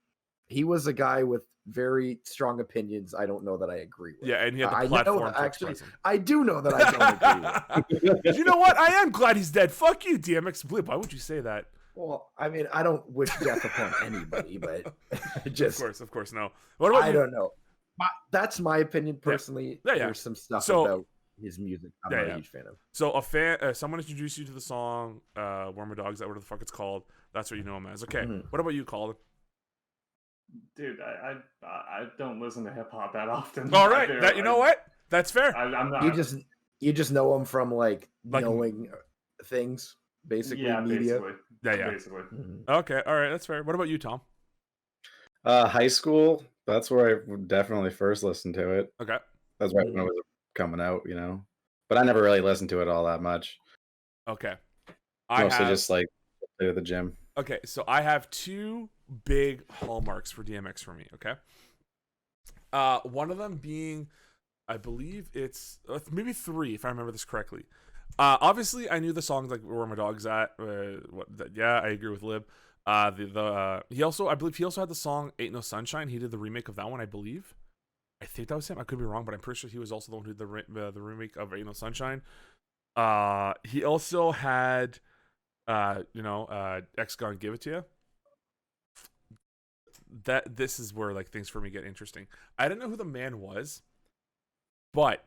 he was a guy with very strong opinions. I don't know that I agree with. Yeah, and he had the platform to express them. I do know that I don't agree with. You know what? I am glad he's dead. Fuck you, DMX. Why would you say that? Well, I mean, I don't wish death upon anybody, but just of course, no. What about I don't know. That's my opinion personally. Yeah. There's some stuff about his music I'm not a huge fan of. So someone introduced you to the song "Where My Dog's At," whatever the fuck it's called. That's what you know him as. Okay. What about you, Colin? Dude, I don't listen to hip hop that often. All right, you know what? That's fair. I'm not. You just know him from like knowing things, basically. Yeah, media. Basically. Okay, all right, that's fair. What about you, Tom? High school. That's where I definitely first listened to it. Okay, that's right when it was coming out, you know. But I never really listened to it all that much. Okay, mostly just like to the gym. Okay, so I have 2 big hallmarks for DMX for me. Okay, one of them being, I believe it's maybe 3 if I remember this correctly. Obviously, I knew the songs like "Where My Dog's At." I agree with Lib. He also, I believe, he also had the song "Ain't No Sunshine." He did the remake of that one, I believe. I think that was him. I could be wrong, but I'm pretty sure he was also the one who did the remake of "Ain't No Sunshine." He also had, X Gonna Give It to You. This is where like things for me get interesting. I didn't know who the man was, but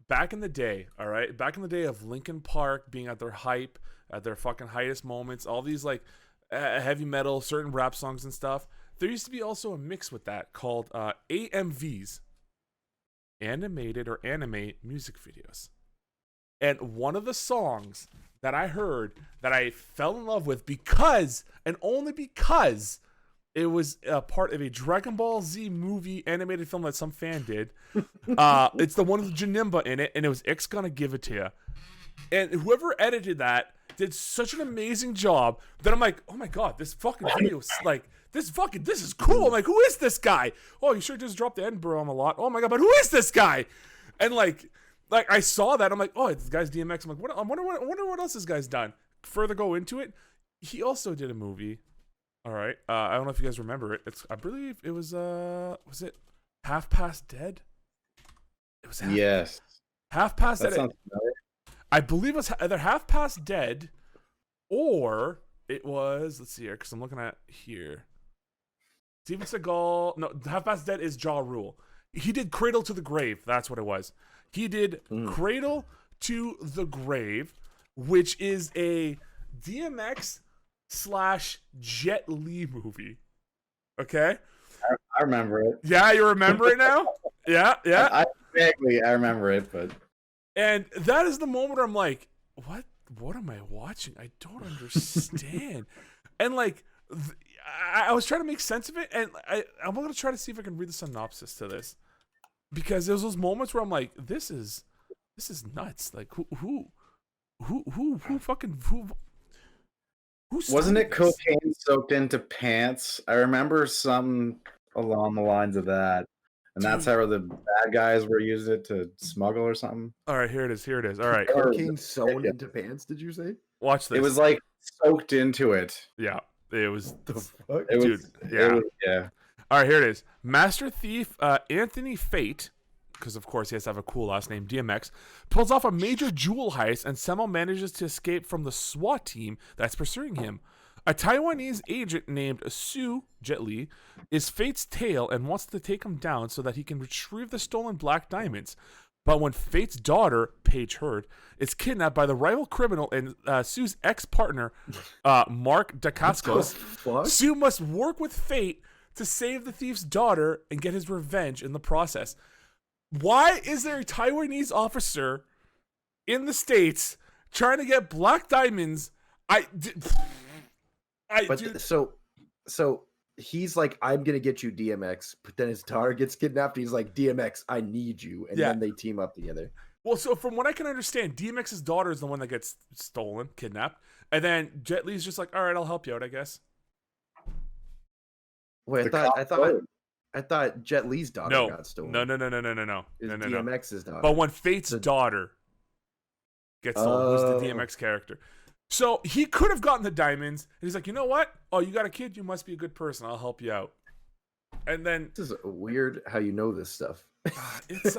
back in the day, all right, back in the day of Linkin Park being at their hype, at their fucking highest moments, all these like heavy metal, certain rap songs and stuff. There used to be also a mix with that called AMVs, animated or anime music videos. And one of the songs that I heard that I fell in love with because, and only because, it was a part of a Dragon Ball Z movie animated film that some fan did. It's the one with Janemba in it, and it was X Gonna Give It to You. And whoever edited that did such an amazing job that I'm like, oh my god, this fucking video is like, this is cool. I'm like, who is this guy? Oh, you sure just dropped the Edinburgh on a lot. Oh my god, but who is this guy? And like I saw that, I'm like, oh, this guy's DMX. I'm like, I wonder what else this guy's done. Further go into it, he also did a movie. All right, I don't know if you guys remember it. I believe it was it Half Past Dead? It was Half Past Dead. I believe it was either Half Past Dead or it was, let's see here, because I'm looking at here. Steven Seagal, no, Half Past Dead is Ja Rule. He did Cradle to the Grave. That's what it was. He did Cradle to the Grave, which is a DMX / Jet Li movie. Okay? I remember it. Yeah, you remember it now? Yeah. I remember it, but... And that is the moment where I'm like, what am I watching? I don't understand. And like, I was trying to make sense of it, and I'm going to try to see if I can read the synopsis to this. Because there's those moments where I'm like, this is nuts. Like, who wasn't it this? cocaine soaked into pants? I remember something along the lines of that. And that's how the bad guys were using it to smuggle or something. All right, here it is. All right. Cocaine sewn into pants, did you say? Watch this. It was like soaked into it. Yeah, it was. The fuck? Yeah. All right, here it is. Master Thief Anthony Fate, because of course he has to have a cool last name, DMX, pulls off a major jewel heist and somehow manages to escape from the SWAT team that's pursuing him. A Taiwanese agent named Sue Jet Li is Fate's tail and wants to take him down so that he can retrieve the stolen black diamonds. But when Fate's daughter, Paige Hurd, is kidnapped by the rival criminal and Sue's ex-partner, Mark Dacascos, Sue must work with Fate to save the thief's daughter and get his revenge in the process. Why is there a Taiwanese officer in the States trying to get black diamonds? So he's like, I'm gonna get you, DMX, but then his daughter gets kidnapped. He's like, DMX, I need you, and then they team up together. Well, so from what I can understand, DMX's daughter is the one that gets stolen, kidnapped, and then Jet Li's just like, all right, I'll help you out, I guess. Wait, I thought Jet Li's daughter got stolen. No. It's DMX's daughter. But when Fate's daughter gets stolen, who's the DMX character. So he could have gotten the diamonds, and he's like, you know what? Oh, you got a kid? You must be a good person. I'll help you out. And then this is weird how you know this stuff. It's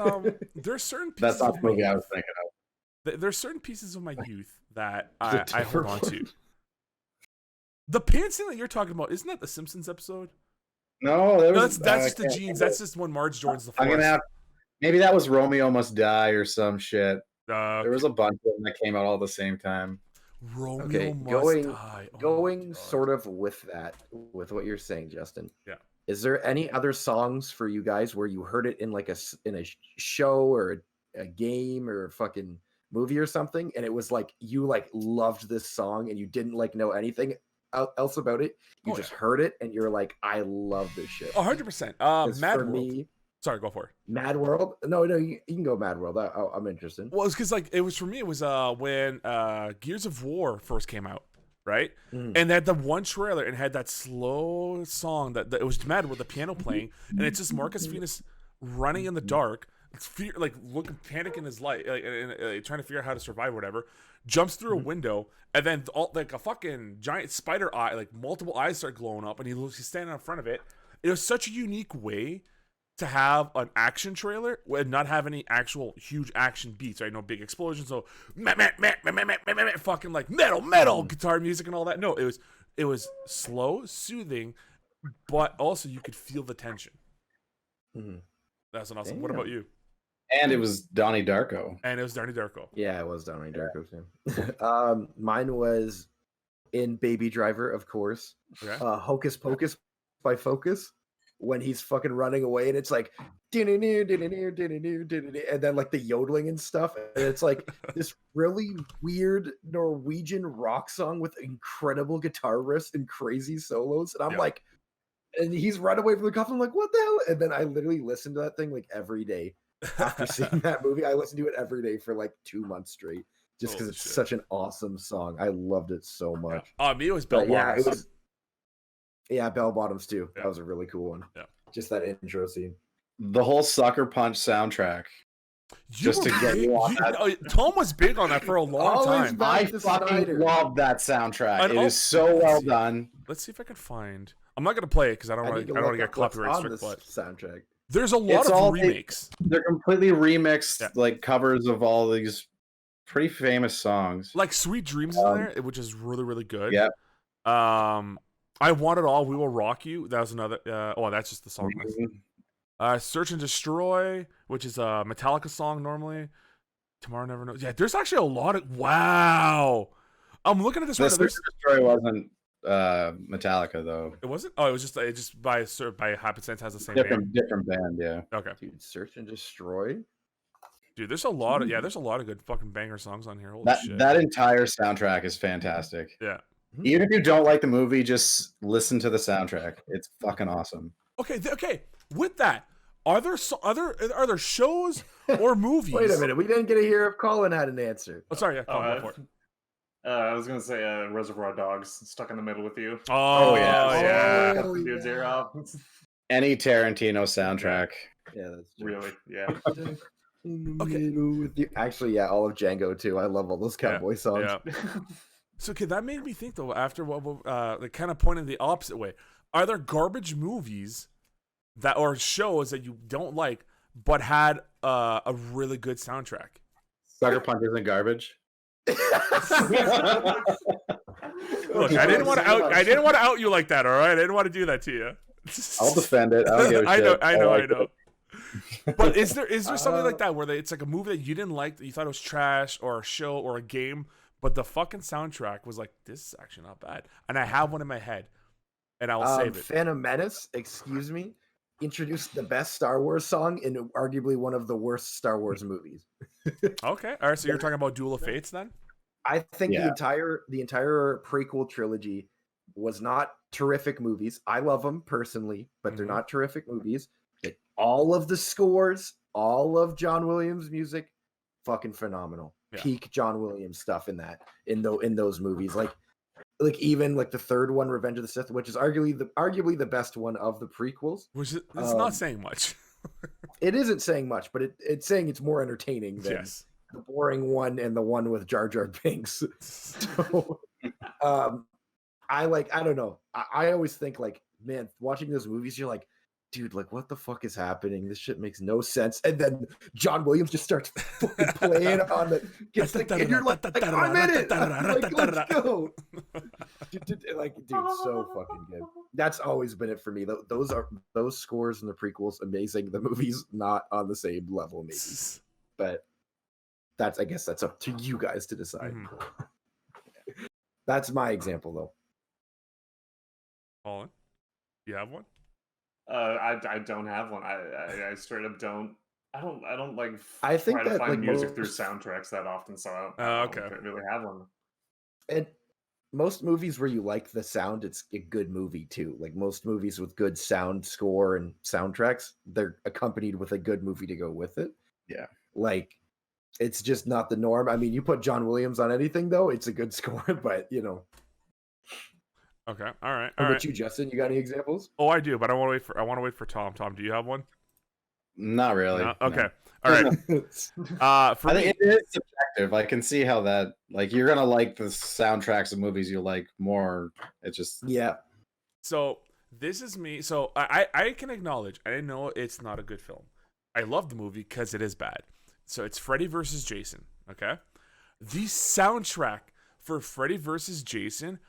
there's certain pieces. That's not the movie I was thinking of. There's certain pieces of my youth that I hold on to. The pants thing that you're talking about, isn't that the Simpsons episode? No, that's just the jeans. That's just when Marge joins the force. Maybe that was Romeo Must Die or some shit. There was a bunch of them that came out all at the same time. Romeo Must Die. Going sort of with what you're saying, Justin. Yeah. Is there any other songs for you guys where you heard it in like in a show or a game or a fucking movie or something, and it was like you like loved this song and you didn't like know anything else about it? You just heard it and you're like, I love this shit. 100%. Mad for World. me, sorry, go for it. Mad World. No, you can go Mad World. I'm interested. Well, it's because like it was for me. It was when Gears of War first came out, right? And they had the one trailer and had that slow song that it was Mad with the piano playing, and it's just Marcus Venus running in the dark, fear, like looking, panic in his life, like trying to figure out how to survive, or whatever. Jumps through a window, and then like a fucking giant spider eye, like multiple eyes start glowing up, and he's standing in front of it. It was such a unique way to have an action trailer and not have any actual huge action beats, right? No big explosions, so fucking like metal guitar music and all that. No, it was slow, soothing, but also you could feel the tension. That's an awesome. What about you? And it was Donnie Darko. And it was Donnie Darko. Yeah, it was Donnie Darko too. Mine was in Baby Driver, of course. Okay. Hocus Pocus by Focus, when he's fucking running away and it's like and then like the yodeling and stuff, and it's like this really weird Norwegian rock song with incredible guitar riffs and crazy solos, and I'm like, and he's run away from the coffin. I'm like, what the hell? And then I literally listen to that thing like every day after seeing that movie. I listened to it every day for like 2 months straight, just because it's such an awesome song. I loved it so much. Me, it was Bell Bottoms. Yeah, Bell Bottoms too. That was a really cool one. Yeah, just that intro scene. The whole Sucker Punch soundtrack. Just to get you on that. Tom was big on that for a long time. I fucking love that soundtrack. It is so well done. Let's see if I can find. I'm not gonna play it because I don't want to get copyright strict. But soundtrack. There's a lot of remakes. They're completely remixed, like covers of all these pretty famous songs. Like Sweet Dreams is in there, which is really, really good. Yeah. I Want It All, We Will Rock You. That was another. That's just the song. Search and Destroy, which is a Metallica song normally. Tomorrow Never Knows. Yeah, there's actually a lot of. Wow. I'm looking at this right now. Search and Destroy wasn't Metallica though. It wasn't. Oh, it just by happenstance has the same different band. Yeah. Okay. Dude, Search and Destroy. Dude, there's a lot of there's a lot of good fucking banger songs on here. Holy shit. That entire soundtrack is fantastic. Yeah. Even if you don't like the movie, just listen to the soundtrack. It's fucking awesome. Okay. With that, are there shows or movies? Wait a minute, we didn't get to hear if Colin had an answer. Oh, sorry, Colin, go for it. I was gonna say Reservoir Dogs, Stuck in the Middle with You. Oh yeah. Cut the dude's ear off. Any Tarantino soundtrack. Yeah, that's true. Really, yeah. Okay. Actually, yeah, all of Django too. I love all those cowboy songs. Yeah. So, that made me think though. After what, like, kind of pointing the opposite way. Are there garbage movies that or shows that you don't like but had a really good soundtrack? Sucker Punch isn't garbage. Look, I didn't want to out you like that. All right, I didn't want to do that to you. I'll defend it. I don't give a shit. I know. But is there something like that where it's like a movie that you didn't like, that you thought it was trash, or a show or a game, but the fucking soundtrack was like, this is actually not bad, and I have one in my head, and I will save it. Phantom Menace, excuse me, introduced the best Star Wars song in arguably one of the worst Star Wars movies. Okay, all right. So you're talking about Duel of Fates then? I think the entire prequel trilogy was not terrific movies. I love them personally, but they're not terrific movies. But all of the scores, all of John Williams' music, fucking phenomenal. Yeah. Peak John Williams stuff in those movies. Like even like the third one, Revenge of the Sith, which is arguably the best one of the prequels. Which is not saying much. It isn't saying much, but it's saying it's more entertaining than the boring one and the one with Jar Jar Binks. So, I don't know. I always think like, man, watching those movies, you're like, dude, like, what the fuck is happening? This shit makes no sense. And then John Williams just starts fucking playing on the, and you're like, I'm in it. Like, let's go. Like, dude, so fucking good. That's always been it for me. Those scores in the prequels, amazing. The movie's not on the same level, maybe. But I guess that's up to you guys to decide. That's my example, though. Colin, you have one? I don't have one. I straight up don't. I don't like. I think try that to find like music through soundtracks that often. So I don't really have one. And most movies where you like the sound, it's a good movie too. Like most movies with good sound score and soundtracks, they're accompanied with a good movie to go with it. Yeah. Like it's just not the norm. I mean, you put John Williams on anything though, it's a good score, but you know. Okay. All right. What about you, Justin? You got any examples? Oh, I do, but I want to wait for Tom. Tom, do you have one? Not really. No? Okay. No. All right. For I me, think it is subjective. I can see how that, like, you're gonna like the soundtracks of movies you like more. It's just Yeah. so this is me. So I can acknowledge. I know it's not a good film. I love the movie because it is bad. So it's Freddy versus Jason. Okay. The soundtrack for Freddy versus Jason.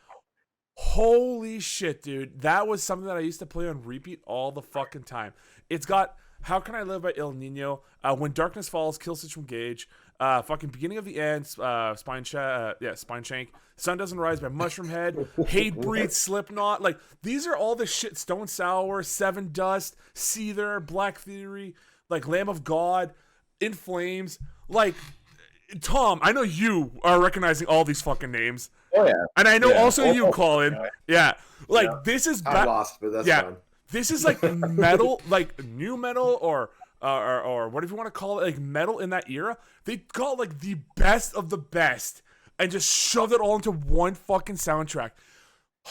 Holy shit, dude. That was something that I used to play on repeat all the fucking time. It's got How Can I Live by El Nino, When Darkness Falls, Kill Switch from Gage, fucking Beginning of the End, Spine Shank, Sun Doesn't Rise by Mushroom Head, Hate Breed, Slipknot. Like, these are all the shit. Stone Sour, Seven Dust, Seether, Black Theory, like Lamb of God, In Flames. Like, Tom, I know you are recognizing all these fucking names. oh yeah. And I know Yeah. also you, Colin. Yeah. Like, Yeah. this is I lost, but that's fine. this is like metal, like new metal or whatever you want to call it, like metal in that era. They got like the best of the best and just shoved it all into one fucking soundtrack.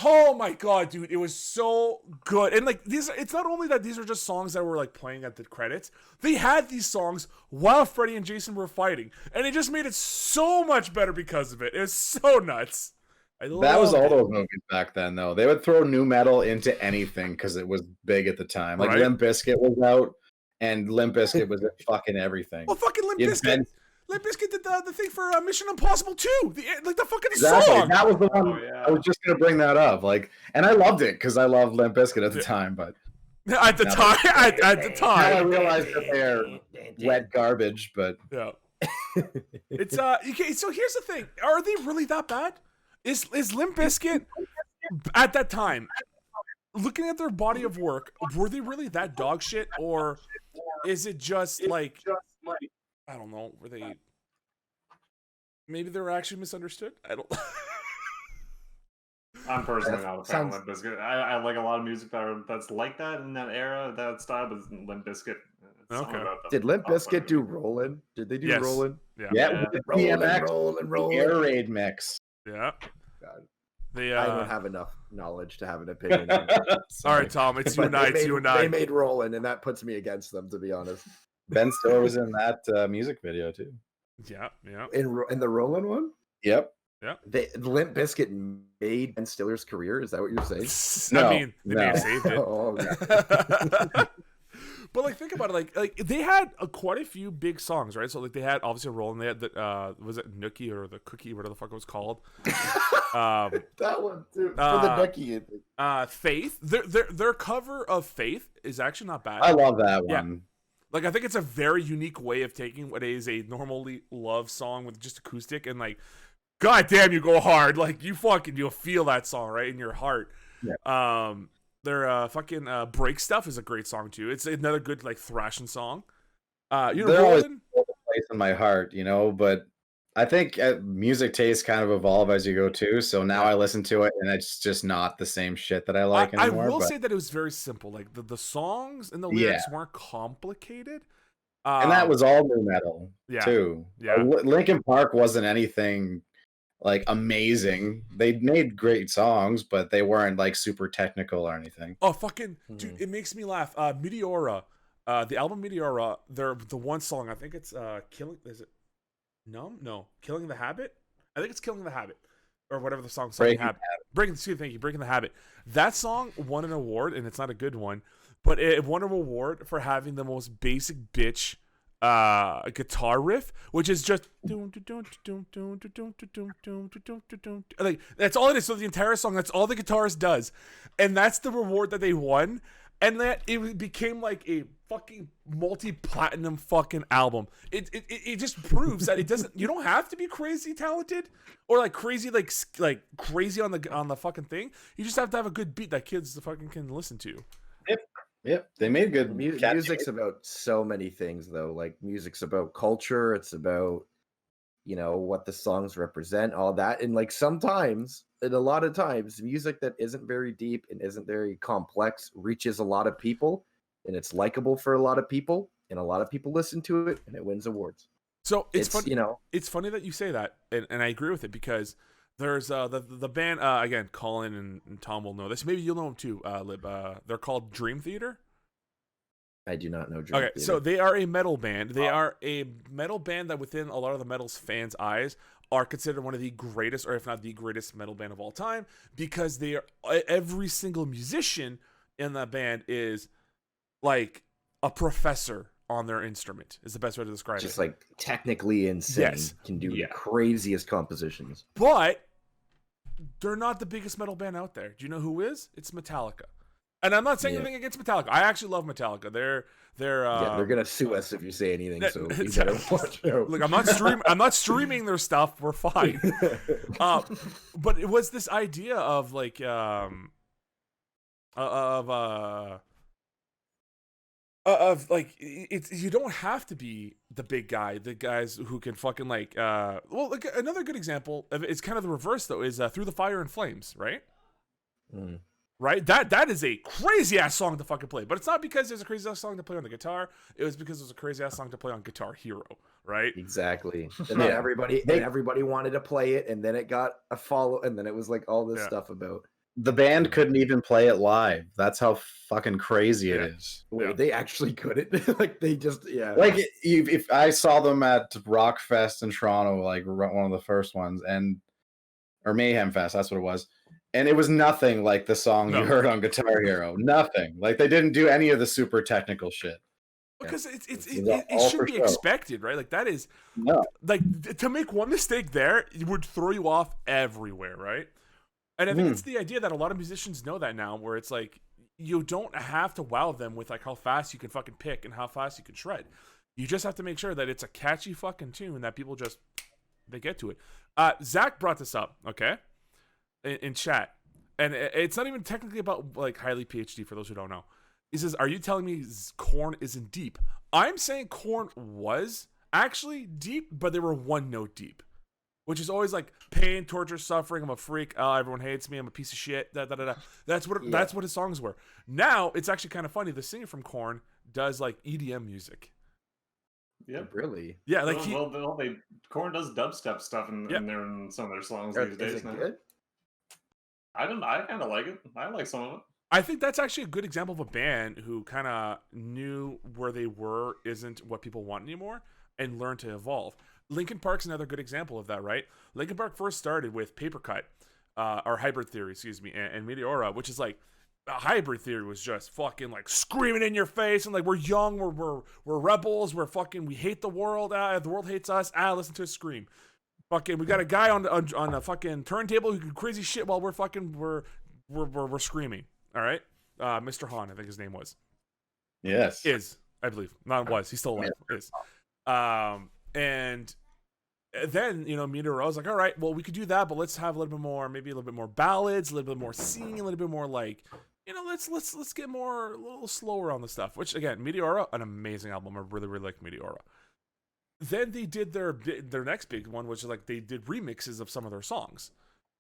Oh my god, dude, it was so good. And like it's not only that these are just songs that were like playing at the credits. They had these songs while Freddy and Jason were fighting, and it just made it so much better because of it. It was so nuts. That was all loved it. those movies back then, though. They would throw new metal into anything because it was big at the time. Like Right. Limp Bizkit was out, and Limp Bizkit was in fucking everything. Well, fucking Limp You Bizkit. Ben- Limp Bizkit did the thing for Mission Impossible 2. The fucking Exactly. song. That was the one. Oh, yeah. I was just gonna bring that up. Like, and I loved it because I loved Limp Bizkit at the time. But At the Now time. At the now I time. realize that they're wet garbage. But Yeah. It's okay, so here's the thing. Are they really that bad? Is Limp Bizkit at that time, looking at their body of work, were they really that dog shit, or is it just like, I don't know, were they, maybe they were actually misunderstood? I don't. I'm personally not a fan of Sounds- Limp Bizkit. I like a lot of music that's like that in that era, that style, but Limp Bizkit. something Okay. about them. Did Limp Off-putting Bizkit do me. Rollin'? Did they do Yes. Rollin'? Yeah. yeah, Yeah. with the Rollin', DMX rollin', rollin'. Air Raid mix. Yeah. God. They, I don't have enough knowledge to have an opinion. on that. all Sorry. right, Tom, it's you But and I. It's you and I. They made Rollin', and that puts me against them, to be honest. Ben Stiller was in that music video too. Yeah. Yeah. In the Rollin' one, Yep. Limp Bizkit made Ben Stiller's career. Is that what you're saying? I No, mean, they may have no. saved it. Oh, yeah. But like, think about it. Like they had quite a few big songs, right? So like, they had obviously Rollin'. They had the was it Nookie or the Cookie, whatever the fuck it was called. That one too. For the Uh, Ducky. Faith. Their cover of Faith is actually not bad. I love that Yeah. one. Like, I think it's a very unique way of taking what is a normally love song with just acoustic and like, god damn, you go hard. Like, you'll feel that song right in your heart. Yeah. Their fucking Break Stuff is a great song too. It's another good like thrashing song. You know, They're always Rollin'? hold a place in my heart, you know. But I think music tastes kind of evolve as you go too. So now I listen to it, and it's just not the same shit that I like I anymore. will but, say that it was very simple. Like the songs and the lyrics weren't complicated. and that was all new metal yeah. too. Yeah. Linkin Park wasn't anything like amazing. They made great songs, but they weren't like super technical or anything. Oh fucking dude, it makes me laugh. Meteora, the album Meteora, the one song, I think it's Killing, is it Numb? No, Killing the Habit? I think it's Killing the Habit. Or whatever the song Breaking Breaking the Habit. That song won an award, and it's not a good one, but it won an award for having the most basic bitch guitar riff, which is just like that's all it is. So the entire song, that's all the guitarist does, and that's the reward that they won, and that it became like a fucking multi-platinum fucking album. It just proves that it doesn't. You don't have to be crazy talented or like crazy like crazy on the fucking thing. You just have to have a good beat that kids fucking can listen to. Yep, they made good catchy Music's about so many things, though. Like, music's about culture. It's about, you know, what the songs represent, all that. And like, sometimes, and a lot of times, music that isn't very deep and isn't very complex reaches a lot of people, and it's likable for a lot of people, and a lot of people listen to it, and it wins awards. So it's funny, you know, it's funny that you say that, and I agree with it, because there's the band again, Colin and Tom will know this. Maybe you'll know them too, Lib. They're called Dream Theater. I do not know Dream Okay, Theater. so they are a metal band. They are a metal band that within a lot of the metal's fans' eyes are considered one of the greatest, or if not the greatest metal band of all time, because they are every single musician in that band is like a professor on their instrument is the best way to describe just it. like technically insane. Yes. Can do Yeah. the craziest compositions. But they're not the biggest metal band out there. Do you know who is? It's Metallica. And I'm not saying anything against Metallica. I actually love Metallica. They're They're gonna sue us if you say anything. So you it's- better watch out. Look, I'm not streaming their stuff. We're fine. But it was this idea of like of like it's you don't have to be the big guy, the guys who can fucking like well, like another good example of it's kind of the reverse though is Through the Fire and Flames, right? Mm. Right? That is a crazy ass song to fucking play. But it's not because there's a crazy ass song to play on the guitar. It was because there's a crazy ass song to play on Guitar Hero, right? Exactly. And then everybody wanted to play it, and then it got a follow, and then it was like all this stuff about The band couldn't even play it live. That's how fucking crazy it is. wait, they actually couldn't. Like they just Like if I saw them at Rockfest in Toronto, like one of the first ones, or Mayhem Fest, that's what it was. And it was nothing like the song you heard on Guitar Hero. Nothing. Like they didn't do any of the super technical shit. Because it all should for be show. expected, right? Like that is like to make one mistake there, it would throw you off everywhere, right? And I think it's the idea that a lot of musicians know that now, where it's like you don't have to wow them with like how fast you can fucking pick and how fast you can shred. You just have to make sure that it's a catchy fucking tune that people just they get to it. Zach brought this up, okay, in chat, and it's not even technically about like highly PhD for those who don't know. He says, "Are you telling me Korn isn't deep?" I'm saying Korn was actually deep, but they were one note deep. Which is always like pain, torture, suffering. I'm a freak. Everyone hates me. I'm a piece of shit. Da, da, da, da. That's what his songs were. Now it's actually kind of funny. The singer from Korn does like EDM music. Yeah, really. Yeah, like Korn does dubstep stuff in some of their songs these days. Is it Now. good? I kind of like it. I like some of it. I think that's actually a good example of a band who kind of knew where they were isn't what people want anymore and learned to evolve. Linkin Park's another good example of that, right? Linkin Park first started with Paper Cut, or Hybrid Theory, excuse me, and Meteora, which is like Hybrid Theory was just fucking like screaming in your face and like we're young, we're rebels, we hate the world, the world hates us. Listen to us scream. Fucking, we got a guy on a fucking turntable who can crazy shit while we're screaming. All right, Mr. Hahn, I think his name was. Yes, I believe not was. He's still alive. Is. And then, Meteora was like, all right, well, we could do that, but let's have maybe a little bit more ballads, a little bit more singing, a little bit more like, let's get a little slower on the stuff. Which again, Meteora, an amazing album. I really, really like Meteora. Then they did their next big one, which is like they did remixes of some of their songs,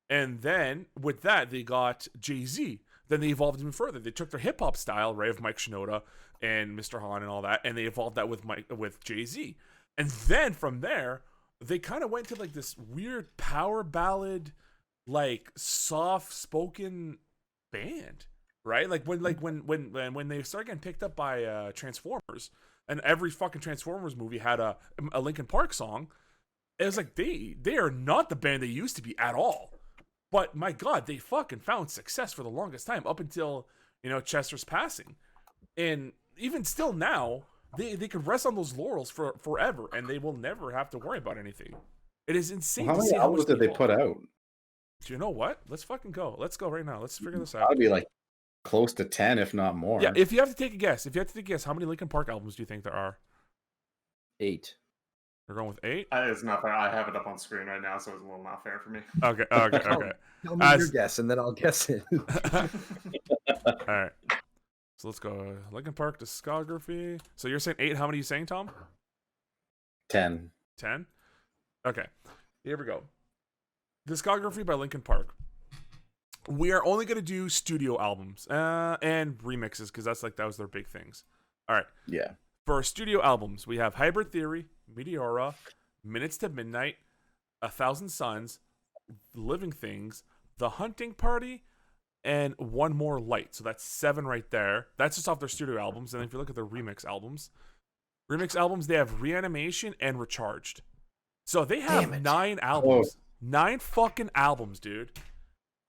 and then with that they got Jay-Z. Then they evolved even further. They took their hip hop style, right, of Mike Shinoda and Mr. Hahn and all that, and they evolved that with Jay-Z. And then from there, they kind of went to like this weird power ballad, like soft spoken band, right? Like when they started getting picked up by Transformers, and every fucking Transformers movie had a Linkin Park song. It was like they are not the band they used to be at all. But my God, they fucking found success for the longest time up until Chester's passing, and even still now. They could rest on those laurels for forever, and they will never have to worry about anything. It is insane. How many albums did they put out? Do you know what? Let's fucking go. Let's go right now. Let's figure this out. That'd be like close to 10, if not more. Yeah, if you have to take a guess, how many Linkin Park albums do you think there are? 8. You're going with 8? It's not fair. I have it up on screen right now, so it's a little not fair for me. Okay. Tell me your guess, and then I'll guess it. All right. So let's go. Linkin Park discography. So you're saying 8. How many are you saying, Tom? 10. 10? Okay. Here we go. Discography by Linkin Park. We are only going to do studio albums and remixes because that was their big things. All right. Yeah. For studio albums, we have Hybrid Theory, Meteora, Minutes to Midnight, 1,000 Suns, Living Things, The Hunting Party, and One More Light. So that's 7 right there. That's just off their studio albums. And if you look at their remix albums, they have Reanimation and Recharged. So they have 9 albums. 9 fucking albums, dude.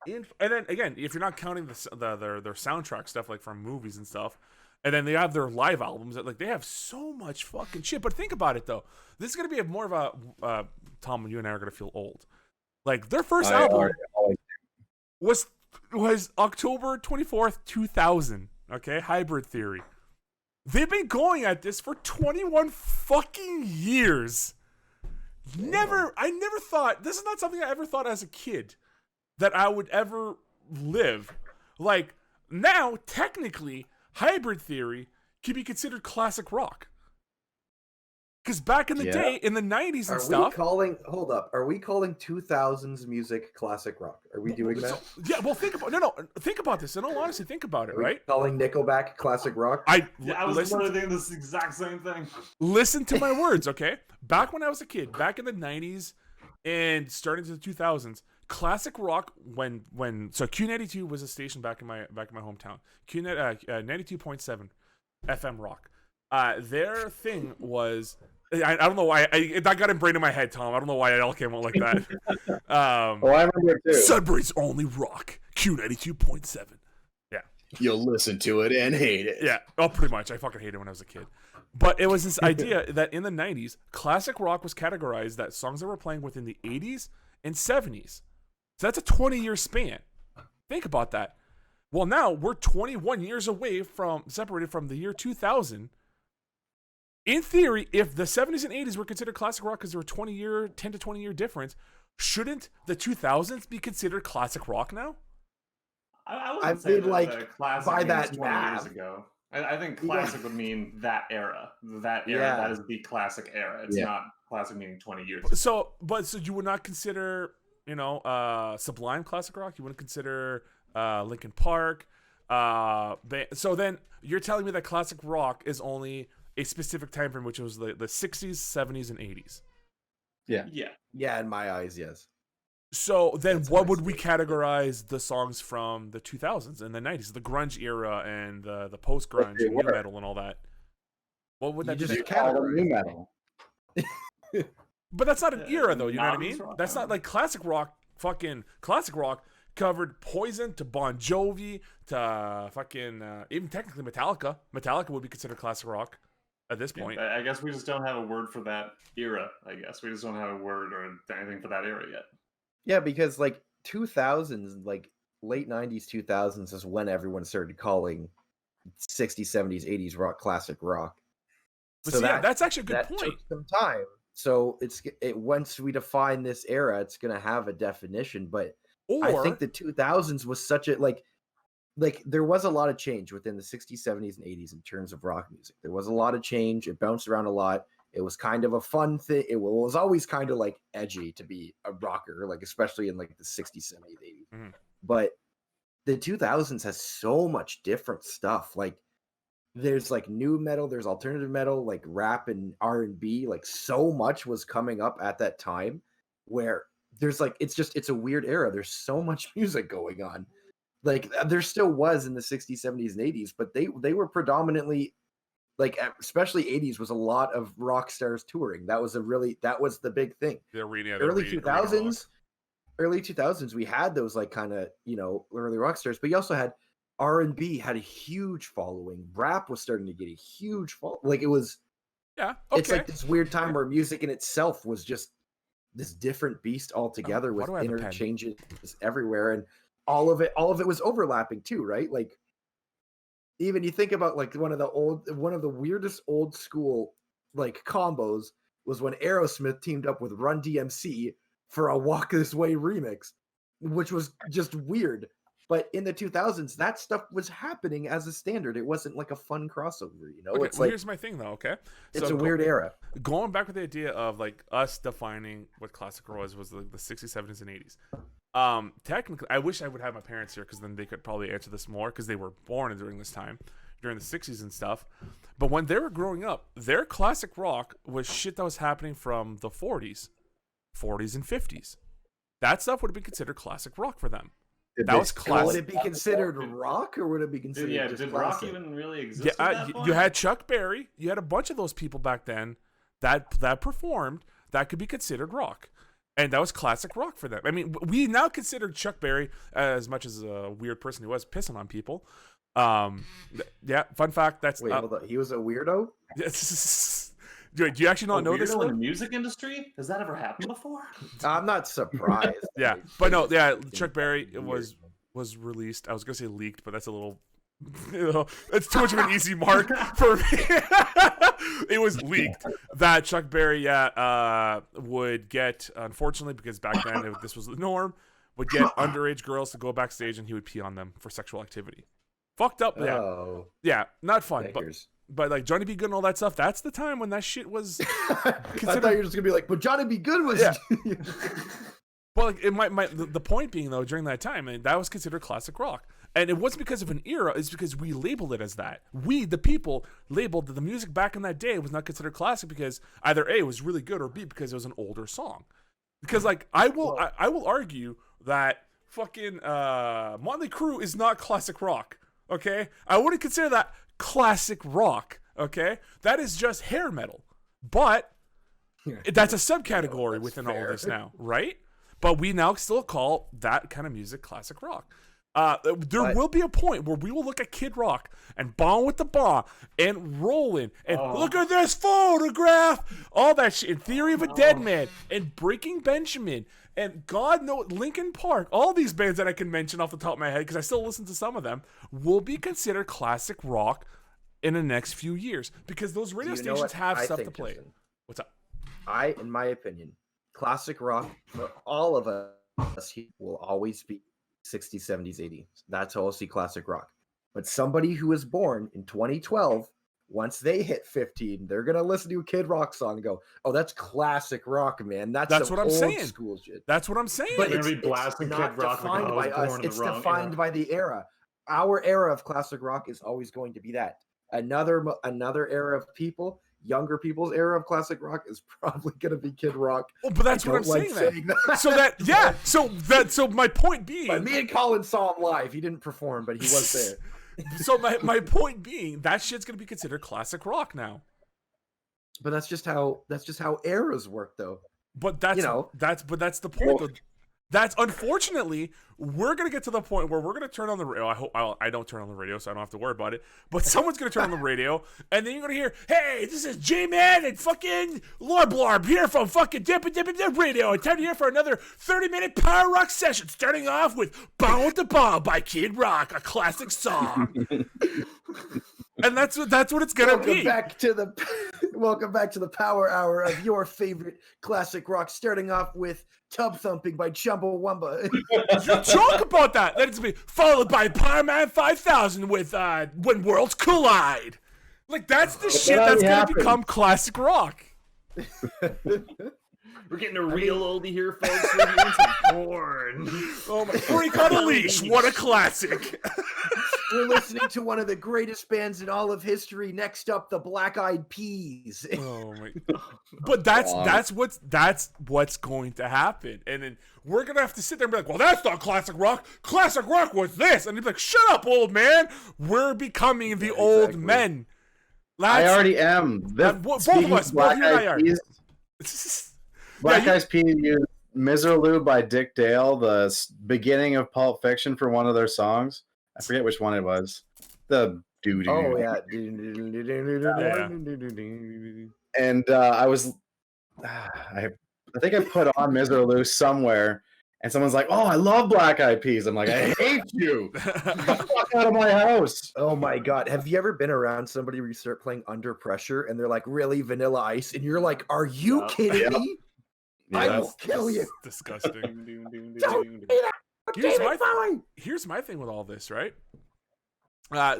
And then again, if you're not counting their soundtrack stuff like from movies and stuff, and then they have their live albums. Like they have so much fucking shit. But think about it though. This is gonna be more of a Tom. You and I are gonna feel old. Like their first album was October 24th, 2000. Okay, Hybrid Theory. They've been going at this for 21 fucking years. I never thought, this is not something I ever thought as a kid that I would ever live. Like, now, technically, Hybrid Theory can be considered classic rock. Because back in the day, in the 90s and stuff. Hold up. Are we calling 2000s music classic rock? Are we doing that? Yeah, well, think about this. In all honesty, think about it, right? Calling Nickelback classic rock? I was literally thinking this exact same thing. Listen to my words, okay? Back when I was a kid, back in the 90s and starting to the 2000s, classic rock so Q92 was a station back in my hometown. 92.7 FM rock. Their thing was, I don't know why that got ingrained in my head, Tom. I don't know why it all came out like that. I remember it too. Sudbury's only rock, Q92.7. Yeah, you'll listen to it and hate it. Yeah, pretty much. I fucking hated it when I was a kid. But it was this idea that in the 90s, classic rock was categorized that songs that were playing within the 80s and 70s. So that's a 20-year span. Think about that. Well, now we're 21 years away separated from the year 2000. In theory, if the 70s and 80s were considered classic rock because there were 10 to 20 year difference, shouldn't the 2000s be considered classic rock now? I would say that classic by that 20 years ago. I think classic would mean that era. That era, that is the classic era. It's not classic meaning 20 years ago. So you would not consider, Sublime classic rock? You wouldn't consider Linkin Park? So then you're telling me that classic rock is only a specific time frame, which was the 60s, 70s, and 80s. Yeah, in my eyes, yes. So then what would we categorize the songs from the 2000s and the 90s, the grunge era and the post-grunge and new metal and all that? What would that be? Just call them new metal. But that's not an era, though, you know what I mean? That's not like classic rock covered Poison to Bon Jovi to fucking even technically Metallica. Metallica would be considered classic rock at this point. I guess we just don't have a word for that era. I guess we just don't have a word or anything for that era yet. Yeah, because like 2000s, like late 90s, 2000s is when everyone started calling 60s, 70s, 80s rock classic rock. But so that's actually a good point. Took some time. So once we define this era, it's going to have a definition. But I think the 2000s was such a like there was a lot of change within the 60s, 70s, and 80s in terms of rock music. There was a lot of change. It bounced around a lot. It was kind of a fun thing. It was always kind of like edgy to be a rocker, like especially in like the 60s, 70s, 80s. Mm-hmm. But the 2000s has so much different stuff. Like there's like new metal, there's alternative metal, like rap and R&B. Like so much was coming up at that time where there's like it's a weird era. There's so much music going on. Like there still was in the 60s, 70s, and 80s, but they were predominantly like especially 80s was a lot of rock stars touring. That was the big thing. Early 2000s we had those like kind of, early rock stars, but you also had R&B had a huge following. Rap was starting to get a huge like it was it's like this weird time where music in itself was just this different beast altogether with interchanges everywhere, and all of it was overlapping too, right? Like even you think about like one of the weirdest old school like combos was when Aerosmith teamed up with Run DMC for a Walk This Way remix, which was just weird. But in the 2000s, that stuff was happening as a standard. It wasn't like a fun crossover, Okay, it's like, here's my thing, though, okay? It's a weird era. Going back with the idea of like us defining what classic was the 60s, 70s, and 80s. Technically, I wish I would have my parents here because then they could probably answer this more because they were born during this time, during the 60s and stuff. But when they were growing up, their classic rock was shit that was happening from the 40s and 50s. That stuff would have been considered classic rock for them. That was Would classic. it be considered rock, or would it be considered just did classic? rock even really exist? Yeah, at that point? you had Chuck Berry. You had a bunch of those people back then that performed that could be considered rock, and that was classic rock for them. I mean, we now consider Chuck Berry, as much as a weird person he was, pissing on people. Yeah, fun fact. That's Wait, hold on. He was a weirdo? Do you actually not know this? In the music industry? Has that ever happened before? I'm not surprised. Yeah, but no, yeah, Chuck Berry was released. I was gonna say leaked, but that's a little, it's too much of an easy mark for me. It was leaked that Chuck Berry, would get, unfortunately, because back then this was the norm, would get underage girls to go backstage and he would pee on them for sexual activity. Fucked up, yeah, Oh, yeah, not fun, beggars. but like Johnny B. Good and all that stuff. That's the time when that shit was. I thought you were just gonna be like, but Johnny B. Good was. Yeah. Well, like, it the point being though, during that time, and that was considered classic rock, and it wasn't because of an era. It's because we labeled it as that. We, the people, labeled that the music back in that day was not considered classic because either A, it was really good, or B, because it was an older song. Because like I will argue that fucking Motley Crue is not classic rock. Okay, I wouldn't consider that classic rock. Okay, that is just hair metal, but that's a subcategory within all of this now, right? But we now still call that kind of music classic rock. There will be a point where we will look at Kid Rock and Bon with the Bon and Rollin' and look at this photograph, all that shit, and Theory of a Dead Man and Breaking Benjamin and God knows Linkin Park, all these bands that I can mention off the top of my head because I still listen to some of them, will be considered classic rock in the next few years because those radio stations have stuff to play. Justin, What's up? in my opinion, classic rock for all of us will always be 60s, 70s, 80s. That's how I'll see classic rock. But somebody who was born in 2012, once they hit 15, they're gonna listen to a Kid Rock song and go, "Oh, that's classic rock, man. That's what I'm old saying. School shit." That's what I'm saying. But They're it's, gonna be blasting it's Kid not Rock like defined I was by born us. in the It's wrong defined era. by the era. Our era of classic rock is always going to be that. Another era of people. Younger people's era of classic rock is probably going to be Kid Rock. Oh, but that's what I'm saying. So my point being, But me and Colin saw him live. He didn't perform, but he was there. So my point being, that shit's gonna be considered classic rock now. But that's just how eras work, though. But that's the point. Though. That's unfortunately, we're gonna get to the point where we're gonna turn on the radio. I hope I don't turn on the radio, so I don't have to worry about it. But someone's gonna turn on the radio, and then you're gonna hear, "Hey, this is J-Man and fucking Lorb here from fucking Dip Radio. And time to hear for another 30-minute power rock session, starting off with "Bow with the Ball" by Kid Rock, a classic song." And that's what it's gonna be. Welcome back to the Power Hour of your favorite classic rock, starting off with "Tub Thumping" by Chumbawamba. You talk about that. Then it's gonna be followed by Power Man 5000 with "When Worlds Collide." Like that's the shit that's gonna become classic rock. We're getting a real oldie here, folks. We're hearing some porn. Oh my! Freak on a Leash. What a classic. We're listening to one of the greatest bands in all of history. Next up, the Black Eyed Peas. Oh my! But that's what's going to happen, and then we're gonna have to sit there and be like, "Well, that's not classic rock. Classic rock was this," and you'd be like, "Shut up, old man. We're becoming the old men." I already am. Both of us. Both you and I are. Black Eyed Peas used "Miserlou" by Dick Dale, the beginning of Pulp Fiction, for one of their songs. I forget which one it was. The doo-doo. Oh yeah. And I think I put on "Miserlou" somewhere, and someone's like, "Oh, I love Black Eyed Peas." I'm like, "I hate you. Get the fuck out of my house." Oh my god. Have you ever been around somebody where you start playing Under Pressure and they're like, "Really, Vanilla Ice?" And you're like, "Are you kidding me? I will kill you." Disgusting. Don't do that. Here's my thing with all this, right?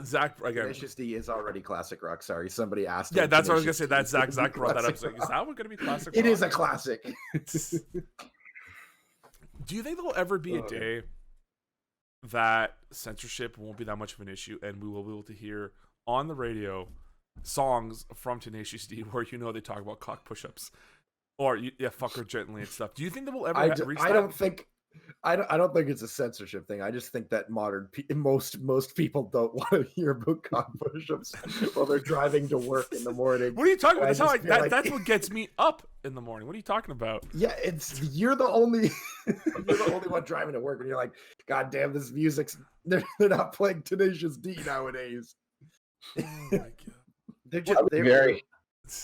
Zach again. Tenacious D is already classic rock. Sorry, somebody asked. Yeah, that's what I was gonna say. That Zach brought that up. So, is that one gonna be classic? It is a classic. Do you think there will ever be a day that censorship won't be that much of an issue, and we will be able to hear on the radio songs from Tenacious D where they talk about cock push-ups, or fuck her gently and stuff? Do you think that we'll ever reach that? I don't think I don't think it's a censorship thing. I just think that most people don't want to hear about cock push-ups while they're driving to work in the morning. What are you talking about? That's Like, what gets me up in the morning. What are you talking about? yeah, you're the only one driving to work, and you're like, God damn, this music's they're not playing Tenacious D nowadays. Oh my God. They're very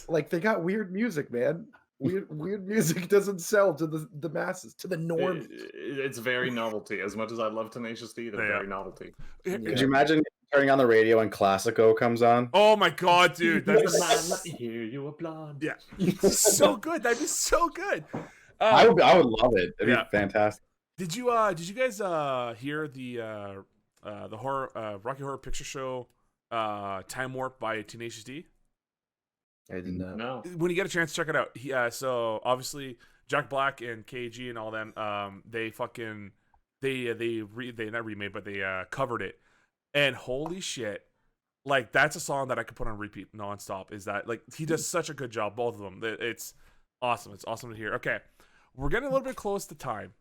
like they got weird music, man. Weird music doesn't sell to the masses, to the norm. It's very novelty. As much as I love Tenacious D, they're very novelty. Could you imagine turning on the radio and Classico comes on? Oh my God, dude! That'd be Let me hear you applaud. Yeah, so good. That'd be so good. I would love it. It'd be fantastic. Did you guys hear the horror Rocky Horror Picture Show Time Warp by Tenacious D? I did not know. When you get a chance, check it out. So obviously Jack Black and KG and all them, they not remade, but they covered it, and holy shit, like that's a song that I could put on repeat nonstop. Is that like he does such a good job, both of them. It's awesome. It's awesome to hear. Okay, we're getting a little bit close to time.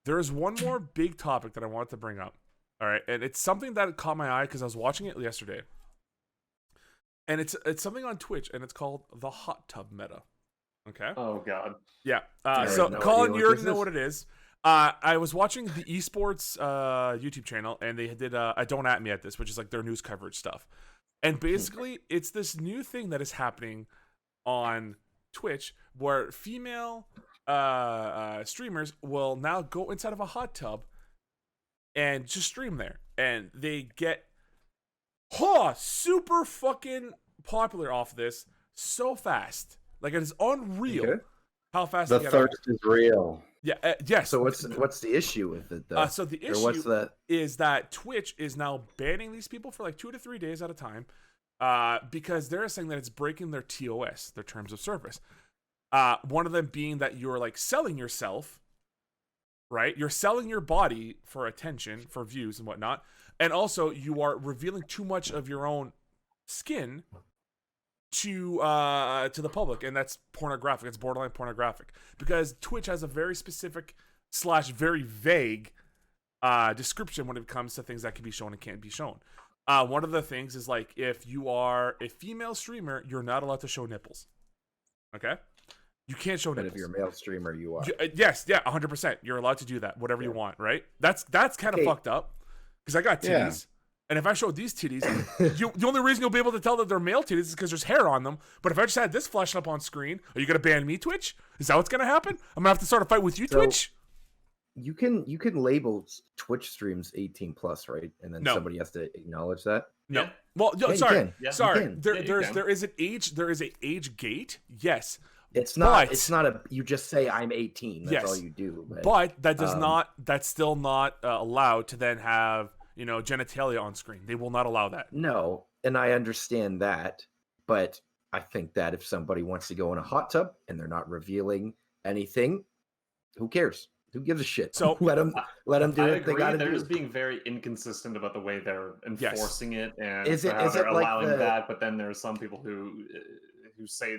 There is one more big topic that I wanted to bring up. All right, and it's something that caught my eye because I was watching it yesterday. And it's something on Twitch, and it's called the hot tub meta. Okay. Oh God. Yeah. I So, have no Colin, idea you what already this know is. what it is. I was watching the esports YouTube channel, and they did a "Don't At Me" at this, which is like their news coverage stuff. And basically, it's this new thing that is happening on Twitch where female streamers will now go inside of a hot tub and just stream there, and they get super fucking popular off this so fast. Like it is unreal how fast The they get thirst is real. Yeah, yes. So what's the issue with it though? So the Or issue is that Twitch is now banning these people for like 2 to 3 days at a time, because they're saying that it's breaking their TOS, their terms of service. One of them being that you're like selling yourself, right? You're selling your body for attention, for views and whatnot, and also you are revealing too much of your own skin to the public, and that's pornographic. It's borderline pornographic because Twitch has a very specific / very vague description when it comes to things that can be shown and can't be shown. One of the things is like if you are a female streamer, you're not allowed to show nipples. Okay, you can't show nipples. But if you're a male streamer, you are. Yes, 100%. You're allowed to do that, whatever you want, right? That's kind of fucked up because I got titties. Yeah. And if I showed these titties, the only reason you'll be able to tell that they're male titties is because there's hair on them. But if I just had this flashing up on screen, are you going to ban me, Twitch? Is that what's going to happen? I'm going to have to start a fight with you, Twitch? You can label Twitch streams 18 plus, right? And then somebody has to acknowledge that. No. Yeah. Well, no, Yeah, you sorry. can. Yeah. Sorry. You can. There is an age gate. Yes. It's not. But- It's not a. You just say I'm 18. That's Yes. all you do. But that does not. That's still not allowed to then have genitalia on screen. They will not allow that. No, and I understand that, but I think that if somebody wants to go in a hot tub and they're not revealing anything, who cares? Who gives a shit? So let them do I what they agree. got to They're do. just being very inconsistent about the way they're enforcing it, and Is it- how is they're it like allowing the- that. But then there's some people who say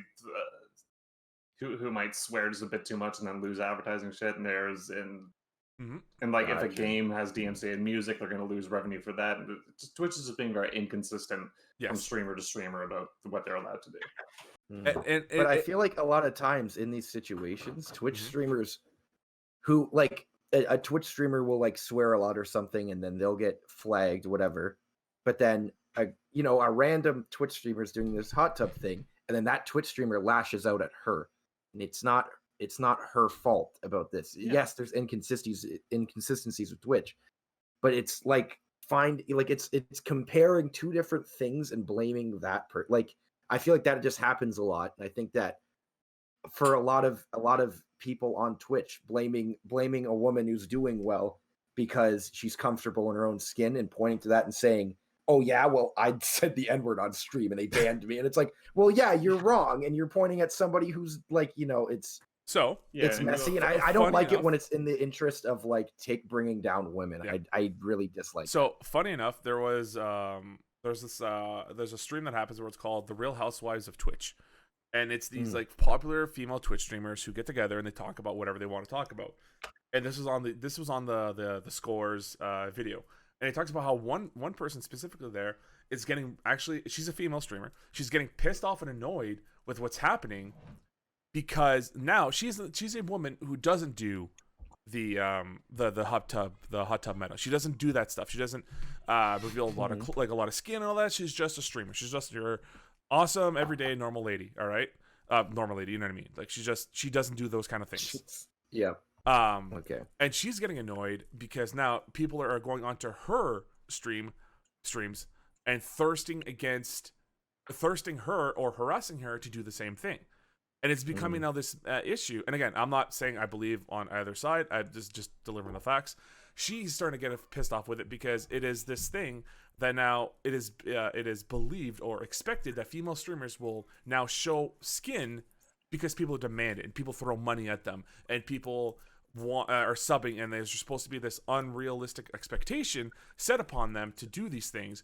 who might swear just a bit too much and then lose advertising shit. And and like if a Gotcha. game has DMCA and music, they're going to lose revenue for that. And Twitch is just being very inconsistent from yes. streamer to streamer about what they're allowed to do. Mhm. But I feel like a lot of times in these situations, Twitch streamers who like a Twitch streamer will like swear a lot or something, and then they'll get flagged, whatever. But then a random Twitch streamer is doing this hot tub thing, and then that Twitch streamer lashes out at her, and it's not her fault about this. Yeah. Yes, there's inconsistencies with Twitch, but it's like it's comparing two different things and blaming that like I feel like that just happens a lot. And I think that for a lot of people on Twitch blaming a woman who's doing well because she's comfortable in her own skin and pointing to that and saying, oh yeah, well, I said the N-word on stream and they banned me. And it's like, well, yeah, you're wrong. And you're pointing at somebody who's like, it's Yeah, messy. And I don't like it when it's in the interest of like bringing down women. Yeah. I really dislike So funny enough, there was there's a stream that happens where it's called The Real Housewives of Twitch. And it's these like popular female Twitch streamers who get together and they talk about whatever they want to talk about. And this was on the scores video. And it talks about how one person specifically there is getting, actually she's a female streamer. She's getting pissed off and annoyed with what's happening because now she's a woman who doesn't do the hot tub meta. She doesn't do that stuff. She doesn't reveal a lot of skin and all that. She's just a streamer. She's just your awesome everyday normal lady. All right, normal lady. You know what I mean? Like she doesn't do those kind of things. Yeah. Okay. And she's getting annoyed because now people are going onto her streams and thirsting her or harassing her to do the same thing. And it's becoming now this issue. And again, I'm not saying I believe on either side. I'm just delivering the facts. She's starting to get pissed off with it because it is this thing that now it is believed or expected that female streamers will now show skin because people demand it and people throw money at them and people are subbing, and there's supposed to be this unrealistic expectation set upon them to do these things,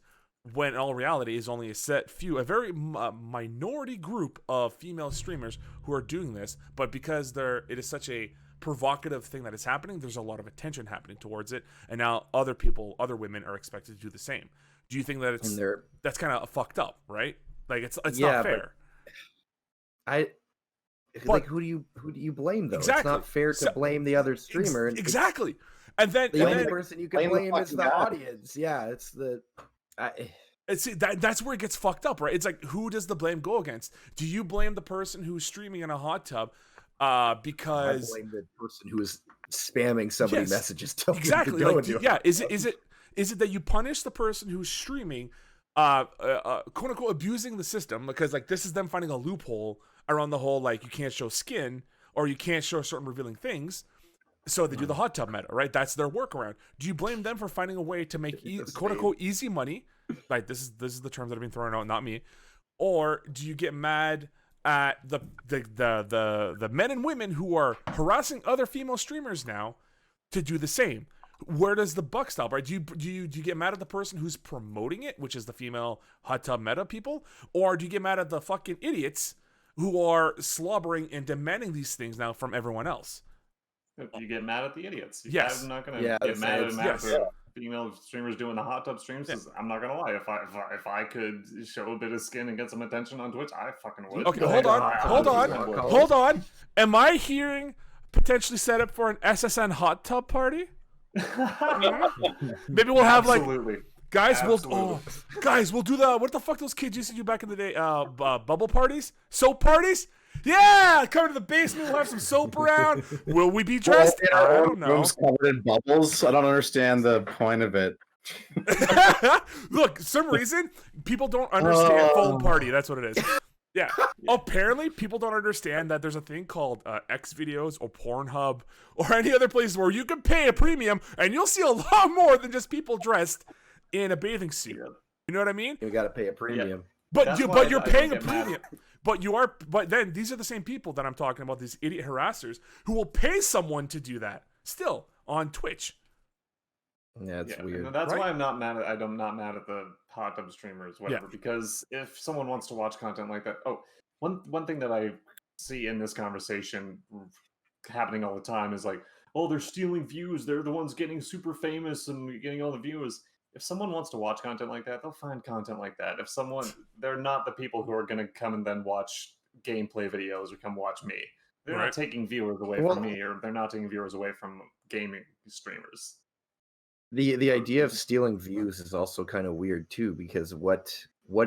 when in all reality is only a very minority group of female streamers who are doing this. But because it is such a provocative thing that is happening, there's a lot of attention happening towards it, and now other women are expected to do the same. Do you think that that's kind of fucked up, right? Like it's not fair. Like who do you blame though? Exactly. It's not fair to blame the other streamer. Exactly. And then the only person you can blame is the audience. Yeah, it's the. That's where it gets fucked up, right? It's like, who does the blame go against? Do you blame the person who's streaming in a hot tub because I blame the person who is spamming somebody messages? Exactly. Is it that you punish the person who's streaming, quote unquote, abusing the system because like this is them finding a loophole around the whole like you can't show skin or you can't show certain revealing things? So they do the hot tub meta, right? That's their workaround. Do you blame them for finding a way to make quote unquote easy money? Like this is the terms that have been thrown out, not me. Or do you get mad at the men and women who are harassing other female streamers now to do the same? Where does the buck stop, right? Do you get mad at the person who's promoting it, which is the female hot tub meta people? Or do you get mad at the fucking idiots who are slobbering and demanding these things now from everyone else? You get mad at the idiots. Yes. I'm not going to get mad at female streamers doing the hot tub streams. Yeah. I'm not going to lie. If I could show a bit of skin and get some attention on Twitch, I fucking would. Okay, hold on. Am I hearing potentially set up for an SSN hot tub party? Maybe we'll have Absolutely. Guys, we'll do what the fuck those kids used to do back in the day? Bubble parties? Soap parties? Yeah, come to the basement. We'll have some soap around. Will we be dressed? I don't know. Rooms covered in bubbles. I don't understand the point of it. Look, some reason people don't understand foam party. That's what it is. Yeah. Apparently, people don't understand that there's a thing called X videos or Pornhub or any other place where you can pay a premium and you'll see a lot more than just people dressed in a bathing suit. You know what I mean? You got to pay a premium. Yeah. But you're paying a premium. But then these are the same people that I'm talking about, these idiot harassers who will pay someone to do that still on Twitch. Yeah, it's weird. And that's why I'm not mad at the hot tub streamers, whatever. Because if someone wants to watch content like that, one thing that I see in this conversation happening all the time is like, oh, they're stealing views. They're the ones getting super famous and getting all the views. If someone wants to watch content like that, they'll find content like that. They're not the people who are going to come and then watch gameplay videos or come watch me. They're not taking viewers away from me, or they're not taking viewers away from gaming streamers. The idea of stealing views is also kind of weird too, because what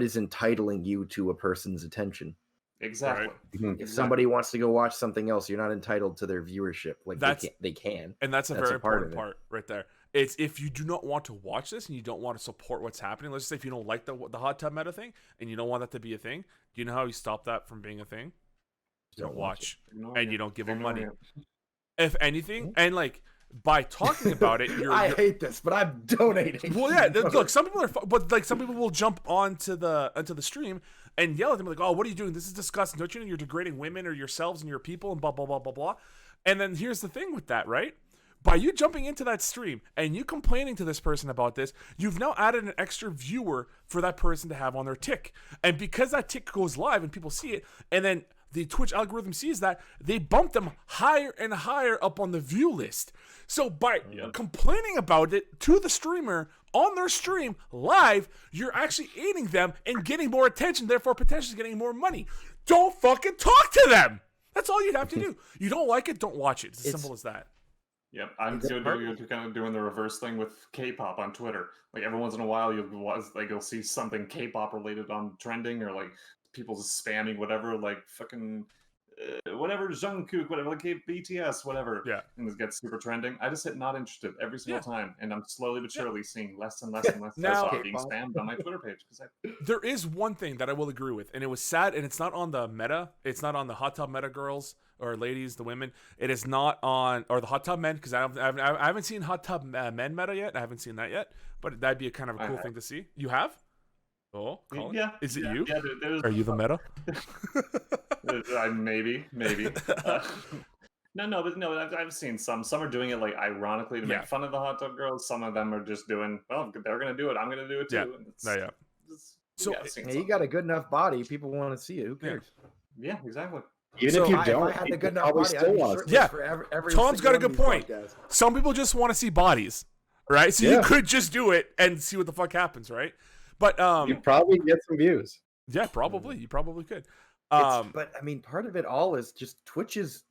is entitling you to a person's attention? Exactly. Right? If somebody wants to go watch something else, you're not entitled to their viewership. Like they can. And that's a very important part right there. It's if you do not want to watch this and you don't want to support what's happening. Let's just say if you don't like the hot tub meta thing and you don't want that to be a thing, do you know how you stop that from being a thing? You don't watch and you don't give them money. If anything, and like by talking about it, I hate this, but I'm donating. Well, yeah. Look, some people some people will jump onto the stream and yell at them like, "Oh, what are you doing? This is disgusting! Don't you know you're degrading women or yourselves and your people and blah blah blah blah blah." And then here's the thing with that, right? by you jumping into that stream and you complaining to this person about this, you've now added an extra viewer for that person to have on their tick. And because that tick goes live and people see it, and then the Twitch algorithm sees that, they bump them higher and higher up on the view list. So by complaining about it to the streamer on their stream live, you're actually aiding them and getting more attention, therefore potentially getting more money. Don't fucking talk to them. That's all you'd have to do. You don't like it, don't watch it. It's as simple as that. Yep, I'm kind of doing the reverse thing with K-pop on Twitter. Like every once in a while, you'll see something K-pop related on trending, or like people just spamming whatever, like fucking whatever Jungkook, whatever, like BTS, whatever. Yeah, and it gets super trending. I just hit not interested every single time, and I'm slowly but surely seeing less and less and less now, stuff being spammed on my Twitter page. There is one thing that I will agree with, and it was sad, and it's not on the meta. It's not on the hot tub meta girls or ladies, the women. It is not on, or the hot tub men, because I haven't seen hot tub men meta yet. I haven't seen that yet, but that'd be a kind of a cool thing to see. You have? Oh, Colin? Yeah. Is it you? Yeah, Are you the meta? Maybe. No, I've seen some. Some are doing it like ironically to make fun of the hot tub girls. Some of them are just doing, well, they're gonna do it, I'm gonna do it too. So you got a good enough body, people want to see it. Who cares? Yeah, exactly. Even if you don't, if I had a good enough probably body, still I'd be want shirtless to. for every Tom's got a single good point. podcast. Some people just want to see bodies, right? So you could just do it and see what the fuck happens, right? But you probably get some views. Yeah, probably. You probably could. But I mean, part of it all is just Twitch's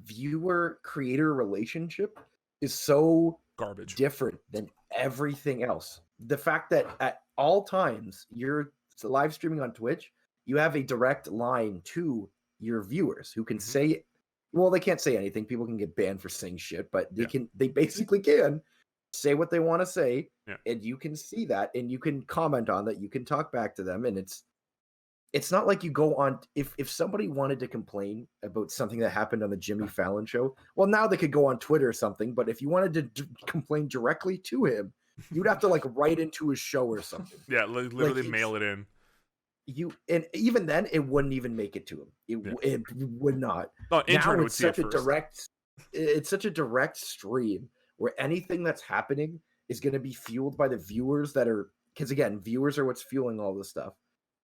viewer creator relationship is so garbage, different than everything else. The fact that at all times you're live streaming on Twitch, you have a direct line to your viewers who can say, well, they can't say anything. People can get banned for saying shit, but they basically can say what they want to say, and you can see that, and you can comment on that, you can talk back to them, and it's not like you go on, if somebody wanted to complain about something that happened on the Jimmy Fallon show, well, now they could go on Twitter or something, but if you wanted to complain directly to him, you'd have to like write into his show or something. Yeah, literally mail it in. And even then, it wouldn't even make it to him. It would not. No, now it's such a direct. It's such a direct stream where anything that's happening is going to be fueled by the viewers that are, because again, viewers are what's fueling all this stuff,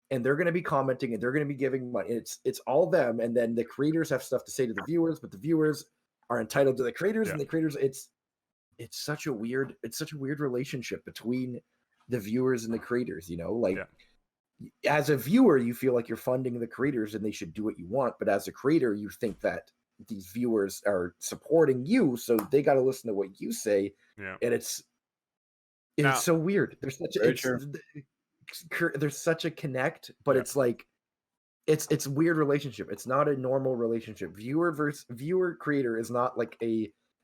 and they're going to be commenting and they're going to be giving money. It's all them, and then the creators have stuff to say to the viewers, but the viewers are entitled to the creators, and the creators. It's such a weird relationship between the viewers and the creators. You know, like. As a viewer, you feel like you're funding the creators and they should do what you want. But as a creator, you think that these viewers are supporting you, so they got to listen to what you say. Yeah. And it's so weird. There's such a connect, but it's like it's a weird relationship. It's not a normal relationship. Viewer creator is not like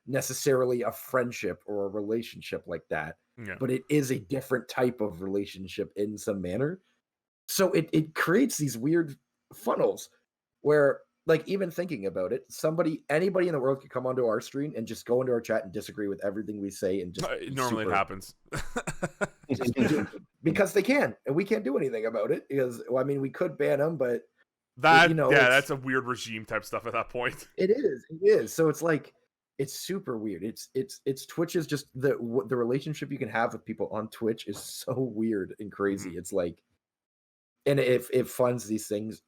necessarily a friendship or a relationship like that. Yeah. But it is a different type of relationship in some manner. So it creates these weird funnels where, like, even thinking about it, anybody in the world could come onto our stream and just go into our chat and disagree with everything we say, and just normally it happens because they can, and we can't do anything about it because, well, I mean, we could ban them, but that's a weird regime type stuff at that point. It is. So it's like it's super weird. It's Twitch is just the relationship you can have with people on Twitch is so weird and crazy. It's like. And it funds these things.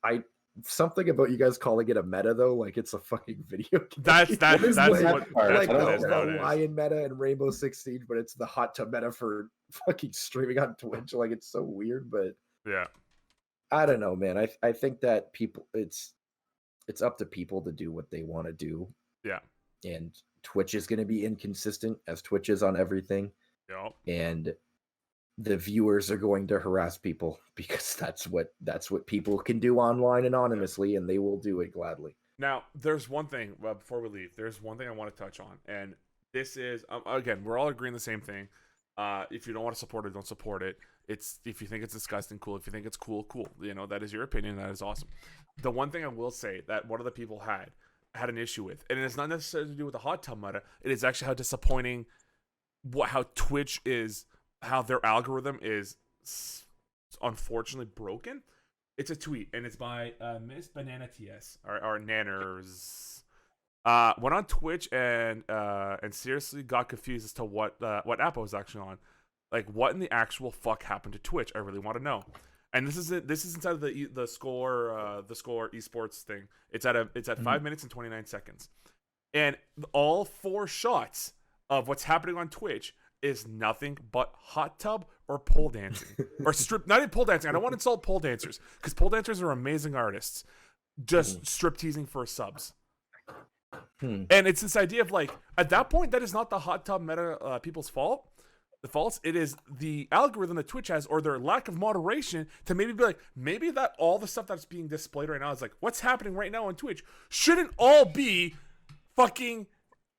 Something about you guys calling it a meta though, like it's a fucking video game. That's like the Lion meta and Rainbow 16, but it's the hot tub meta for fucking streaming on Twitch. Like it's so weird, but yeah, I don't know, man. I think that people, it's up to people to do what they want to do. Yeah, and Twitch is going to be inconsistent as Twitch is on everything. Yeah, and the viewers are going to harass people because that's what people can do online anonymously, and they will do it gladly. Now, there's one thing before we leave. There's one thing I want to touch on, and this is again, we're all agreeing the same thing. If you don't want to support it, don't support it. If you think it's disgusting, cool. If you think it's cool. You know, that is your opinion. That is awesome. The one thing I will say that one of the people had an issue with, and it's not necessarily to do with the hot tub meta. It is actually how disappointing how Twitch is. How their algorithm is unfortunately broken. It's a tweet, and it's by Miss Banana TS, or Nanners. Went on Twitch and seriously got confused as to what app I was actually on. Like, what in the actual fuck happened to Twitch? I really want to know. And this is it. This is inside of the score esports thing. It's at 5 minutes and 29 seconds, and all 4 shots of what's happening on Twitch is nothing but hot tub or pole dancing or strip. Not even pole dancing. I don't want to insult pole dancers because pole dancers are amazing artists. Just strip teasing for subs. And it's this idea of like, at that point, that is not the hot tub meta people's fault. The faults, it is the algorithm that Twitch has or their lack of moderation to maybe be like, maybe that all the stuff that's being displayed right now is like, what's happening right now on Twitch shouldn't all be fucking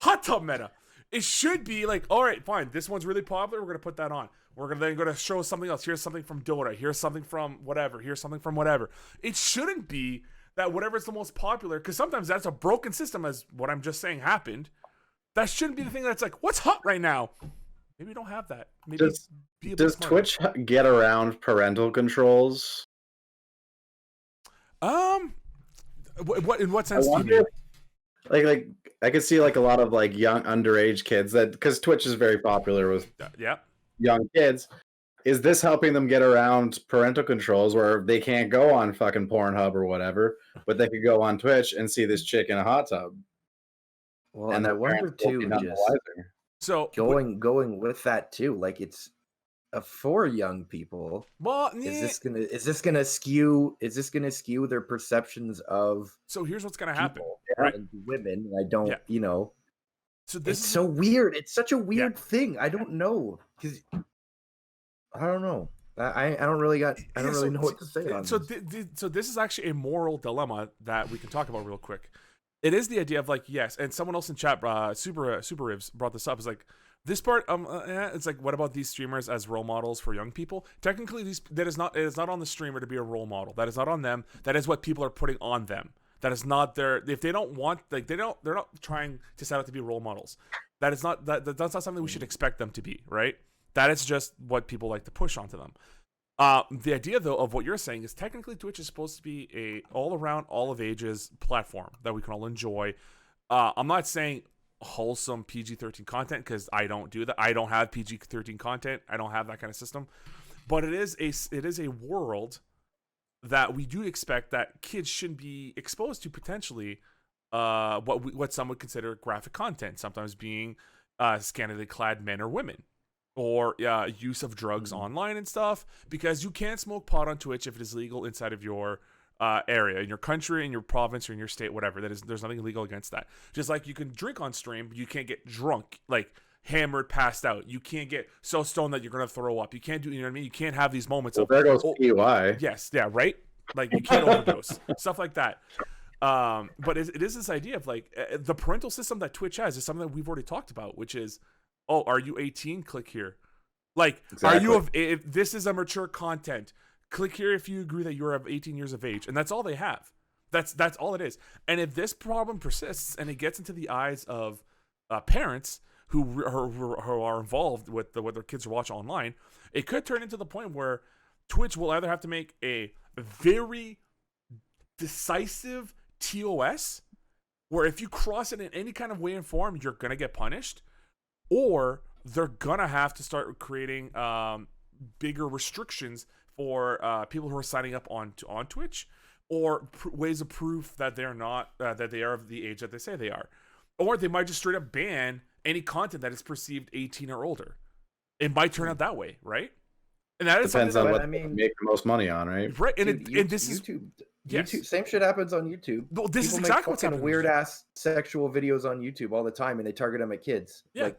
hot tub meta. It should be like, all right, fine, this one's really popular, we're going to put that on. We're then going to show something else. Here's something from Dota. Here's something from whatever. Here's something from whatever. It shouldn't be that whatever's the most popular, because sometimes that's a broken system, as what I'm just saying happened. That shouldn't be the thing that's like, what's hot right now? Maybe we don't have that. Maybe does Twitch get around parental controls? What in what sense do you mean? Like I could see like a lot of like young underage kids that, because Twitch is very popular with young kids. Is this helping them get around parental controls where they can't go on fucking Pornhub or whatever, but they could go on Twitch and see this chick in a hot tub? Well, and I wonder too, so going with that too, like it's for young people. Well, is this gonna skew their perceptions of? So here's what's gonna happen, right? And women. I don't, So this is so weird. It's such a weird thing. I don't know because I don't know. I don't really know what to say on this. So this is actually a moral dilemma that we can talk about real quick. It is the idea of like, yes, and someone else in chat, Super Ribs brought this up. Is like this part. It's like, what about these streamers as role models for young people? Technically, it is not on the streamer to be a role model. That is not on them. That is what people are putting on them. That is not their. If they don't want, like they're not trying to set out to be role models. That's not something we should expect them to be, right? That is just what people like to push onto them. The idea, though, of what you're saying is technically Twitch is supposed to be a all-around, all-of-ages platform that we can all enjoy. I'm not saying wholesome PG-13 content because I don't do that. I don't have PG-13 content. I don't have that kind of system. But it is a world that we do expect that kids should be exposed to potentially what some would consider graphic content, sometimes being scantily clad men or women. Or use of drugs online and stuff, because you can't smoke pot on Twitch if it is legal inside of your area, in your country, in your province, or in your state, whatever. There's nothing illegal against that. Just like you can drink on stream, but you can't get drunk, like hammered, passed out. You can't get so stoned that you're gonna throw up. You can't do, you know what I mean? You can't have these moments of there goes PUI. Yes, yeah, right. Like you can't overdose, stuff like that. But it is this idea of like the parental system that Twitch has is something that we've already talked about, which is, oh, are you 18? Click here. Like, exactly. If this is a mature content, click here if you agree that you're of 18 years of age. And that's all they have. That's all it is. And if this problem persists and it gets into the eyes of parents who are involved with what their kids watch online, it could turn into the point where Twitch will either have to make a very decisive TOS, where if you cross it in any kind of way and form, you're going to get punished, or they're gonna have to start creating bigger restrictions for people who are signing up on Twitch, or ways of proof that they're not that they are of the age that they say they are, or they might just straight up ban any content that is perceived 18 or older. It might turn out that way, right? And that depends on what they make the most money on, right? Right, and this is YouTube. Yes. YouTube, same shit happens on YouTube. Well, this is exactly what's happening. Weird ass sexual videos on YouTube all the time, and they target them at kids. Yeah.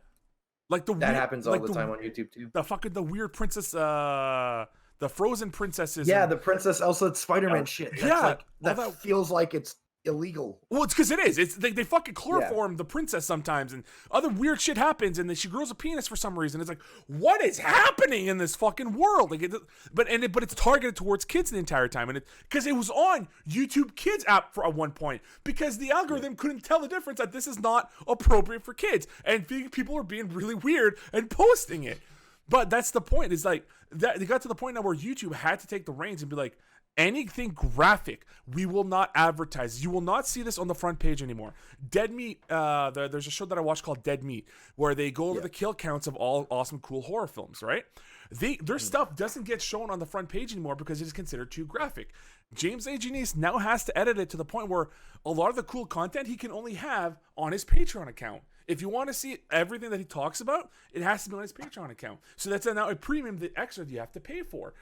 Like that happens all the time on YouTube too. The weird princess, the frozen princesses. Yeah, the Princess Elsa Spider-Man shit. That's that feels like it's illegal. Well, it's because it is. It's they fucking chloroform the princess sometimes, and other weird shit happens, and then she grows a penis for some reason. It's like, what is happening in this fucking world? Like, but it's targeted towards kids the entire time, and because it was on YouTube Kids app at one point, because the algorithm couldn't tell the difference that this is not appropriate for kids, and people are being really weird and posting it. But that's the point. Is like that they got to the point now where YouTube had to take the reins and be like, Anything graphic, we will not advertise. You will not see this on the front page anymore. Dead Meat, there's a show that I watch called Dead Meat, where they go over the kill counts of all awesome, cool horror films, right? Their stuff doesn't get shown on the front page anymore because it is considered too graphic. James A. Genice now has to edit it to the point where a lot of the cool content he can only have on his Patreon account. If you want to see everything that he talks about, it has to be on his Patreon account. So that's now a premium, the extra you have to pay for.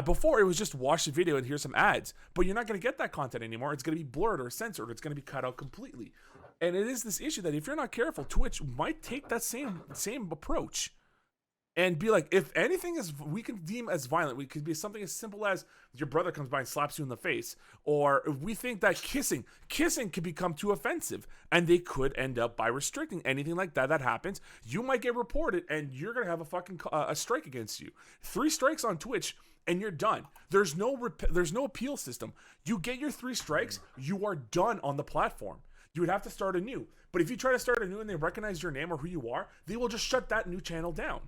Before, it was just watch the video and here's some ads. But you're not going to get that content anymore. It's going to be blurred or censored. It's going to be cut out completely. And it is this issue that if you're not careful, Twitch might take that same approach. And be like, if anything is we can deem as violent, it could be something as simple as your brother comes by and slaps you in the face. Or if we think that kissing could become too offensive, and they could end up by restricting anything like that happens. You might get reported, and you're going to have a fucking a strike against you. 3 strikes on Twitch, and you're done. There's no appeal system. You get your 3 strikes, you are done on the platform. You would have to start anew. But if you try to start anew and they recognize your name or who you are, they will just shut that new channel down.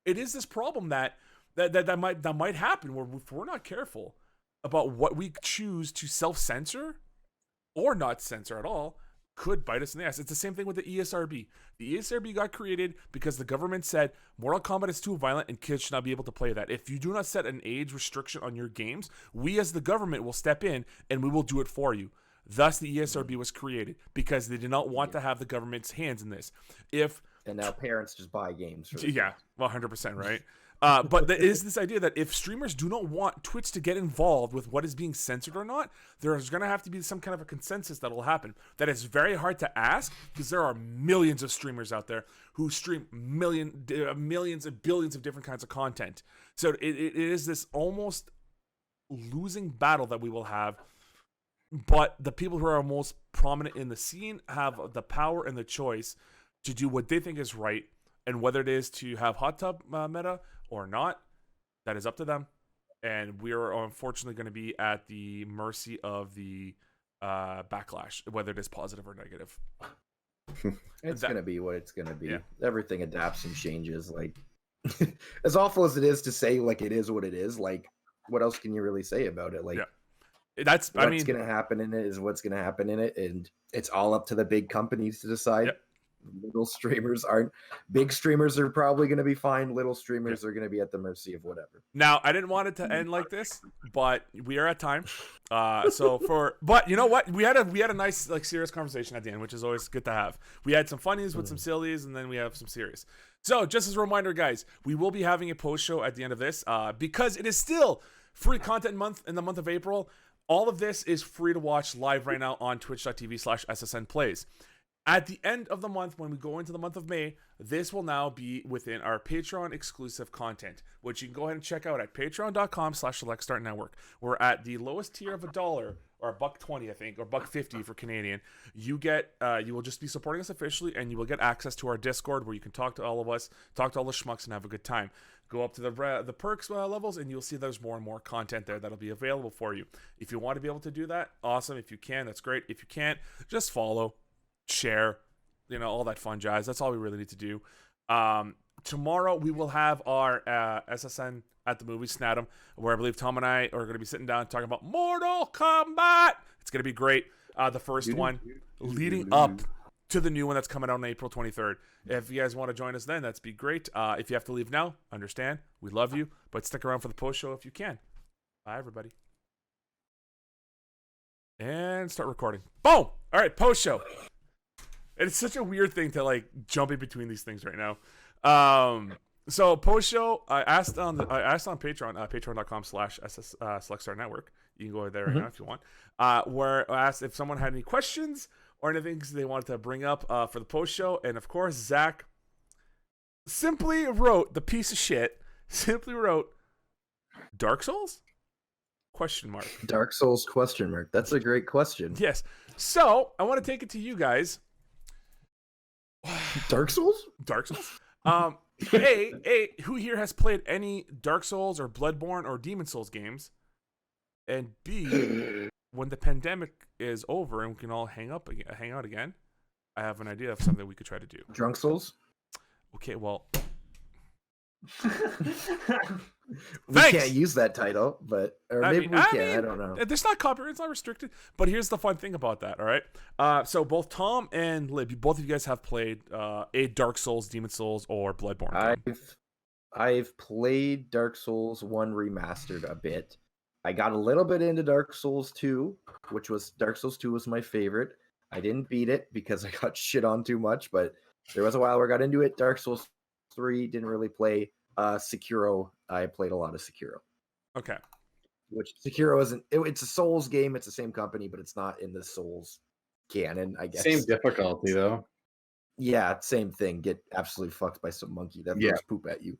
It is this problem that might happen where if we're not careful about what we choose to self-censor or not censor at all, could bite us in the ass. It's the same thing with the ESRB. The ESRB got created because the government said Mortal Kombat is too violent and kids should not be able to play that. If you do not set an age restriction on your games, we as the government will step in and we will do it for you. Thus, the ESRB was created because they did not want to have the government's hands in this. And now parents just buy games. For 100%, right? But there is this idea that if streamers do not want Twitch to get involved with what is being censored or not, there's going to have to be some kind of a consensus that will happen. That is very hard to ask because there are millions of streamers out there who stream millions and billions of different kinds of content. So it is this almost losing battle that we will have. But the people who are most prominent in the scene have the power and the choice to do what they think is right, and whether it is to have hot tub meta or not, that is up to them. And we are unfortunately going to be at the mercy of the backlash, whether it is positive or negative. It's going to be what it's going to be. Yeah. Everything adapts and changes. Like, as awful as it is to say, like, it is what it is, like, what else can you really say about it? Like, what's going to happen in it is what's going to happen in it, and it's all up to the big companies to decide. Yep. Little streamers aren't. Big streamers are probably going to be fine. Little streamers are going to be at the mercy of whatever. Now, I didn't want it to end like this, but we are at time. But you know what? We had a nice, like, serious conversation at the end, which is always good to have. We had some funnies with some sillies, and then we have some serious. So, just as a reminder, guys, we will be having a post show at the end of this because it is still free content month in the month of April. All of this is free to watch live right now on twitch.tv/SSN Plays. At the end of the month, when we go into the month of May, this will now be within our Patreon exclusive content, which you can go ahead and check out at patreon.com/SelectStartNetwork. We're at the lowest tier of $1 or $1.20, I think, or $1.50 for Canadian. You will just be supporting us officially, and you will get access to our Discord where you can talk to all of us, talk to all the schmucks, and have a good time. Go up to the perks levels, and you'll see there's more and more content there that'll be available for you. If you want to be able to do that, awesome. If you can, that's great. If you can't, just follow. Share, all that fun jazz. That's all we really need to do. Tomorrow we will have our SSN at the movie Snatum, where I believe Tom and I are going to be sitting down talking about Mortal Kombat. It's going to be great. The first one leading up to the new one that's coming out on April 23rd. If you guys want to join us then, that's be great. If you have to leave now, understand. We love you, but stick around for the post show if you can. Bye, everybody. And start recording. Boom! All right, post show. It's such a weird thing to, like, jump in between these things right now. So post show, I asked on Patreon, patreon.com/SelectStartNetwork. You can go there right now if you want. Where I asked if someone had any questions or anything they wanted to bring up for the post show, and of course Zach simply wrote Dark Souls? ? Dark Souls ? That's a great question. Yes. So I want to take it to you guys. Dark Souls? Who here has played any Dark Souls or Bloodborne or Demon Souls games? And B, when the pandemic is over and we can all hang out again, I have an idea of something we could try to do. Drunk Souls? Okay, well, We Thanks. can't use that title, but maybe we can. I don't know. It's not copyright. It's not restricted. But here's the fun thing about that. All right. So both Tom and Lib, both of you guys have played a Dark Souls, Demon Souls, or Bloodborne game. I've played Dark Souls 1 remastered a bit. I got a little bit into Dark Souls 2, which was Dark Souls 2 was my favorite. I didn't beat it because I got shit on too much, but there was a while where I got into it. Dark Souls 3 didn't really play. Sekiro, I played a lot of Sekiro. Okay. Which Sekiro isn't. It's a Souls game. It's the same company, but it's not in the Souls canon, I guess. Same difficulty though. Yeah, same thing. Get absolutely fucked by some monkey that throws poop at you.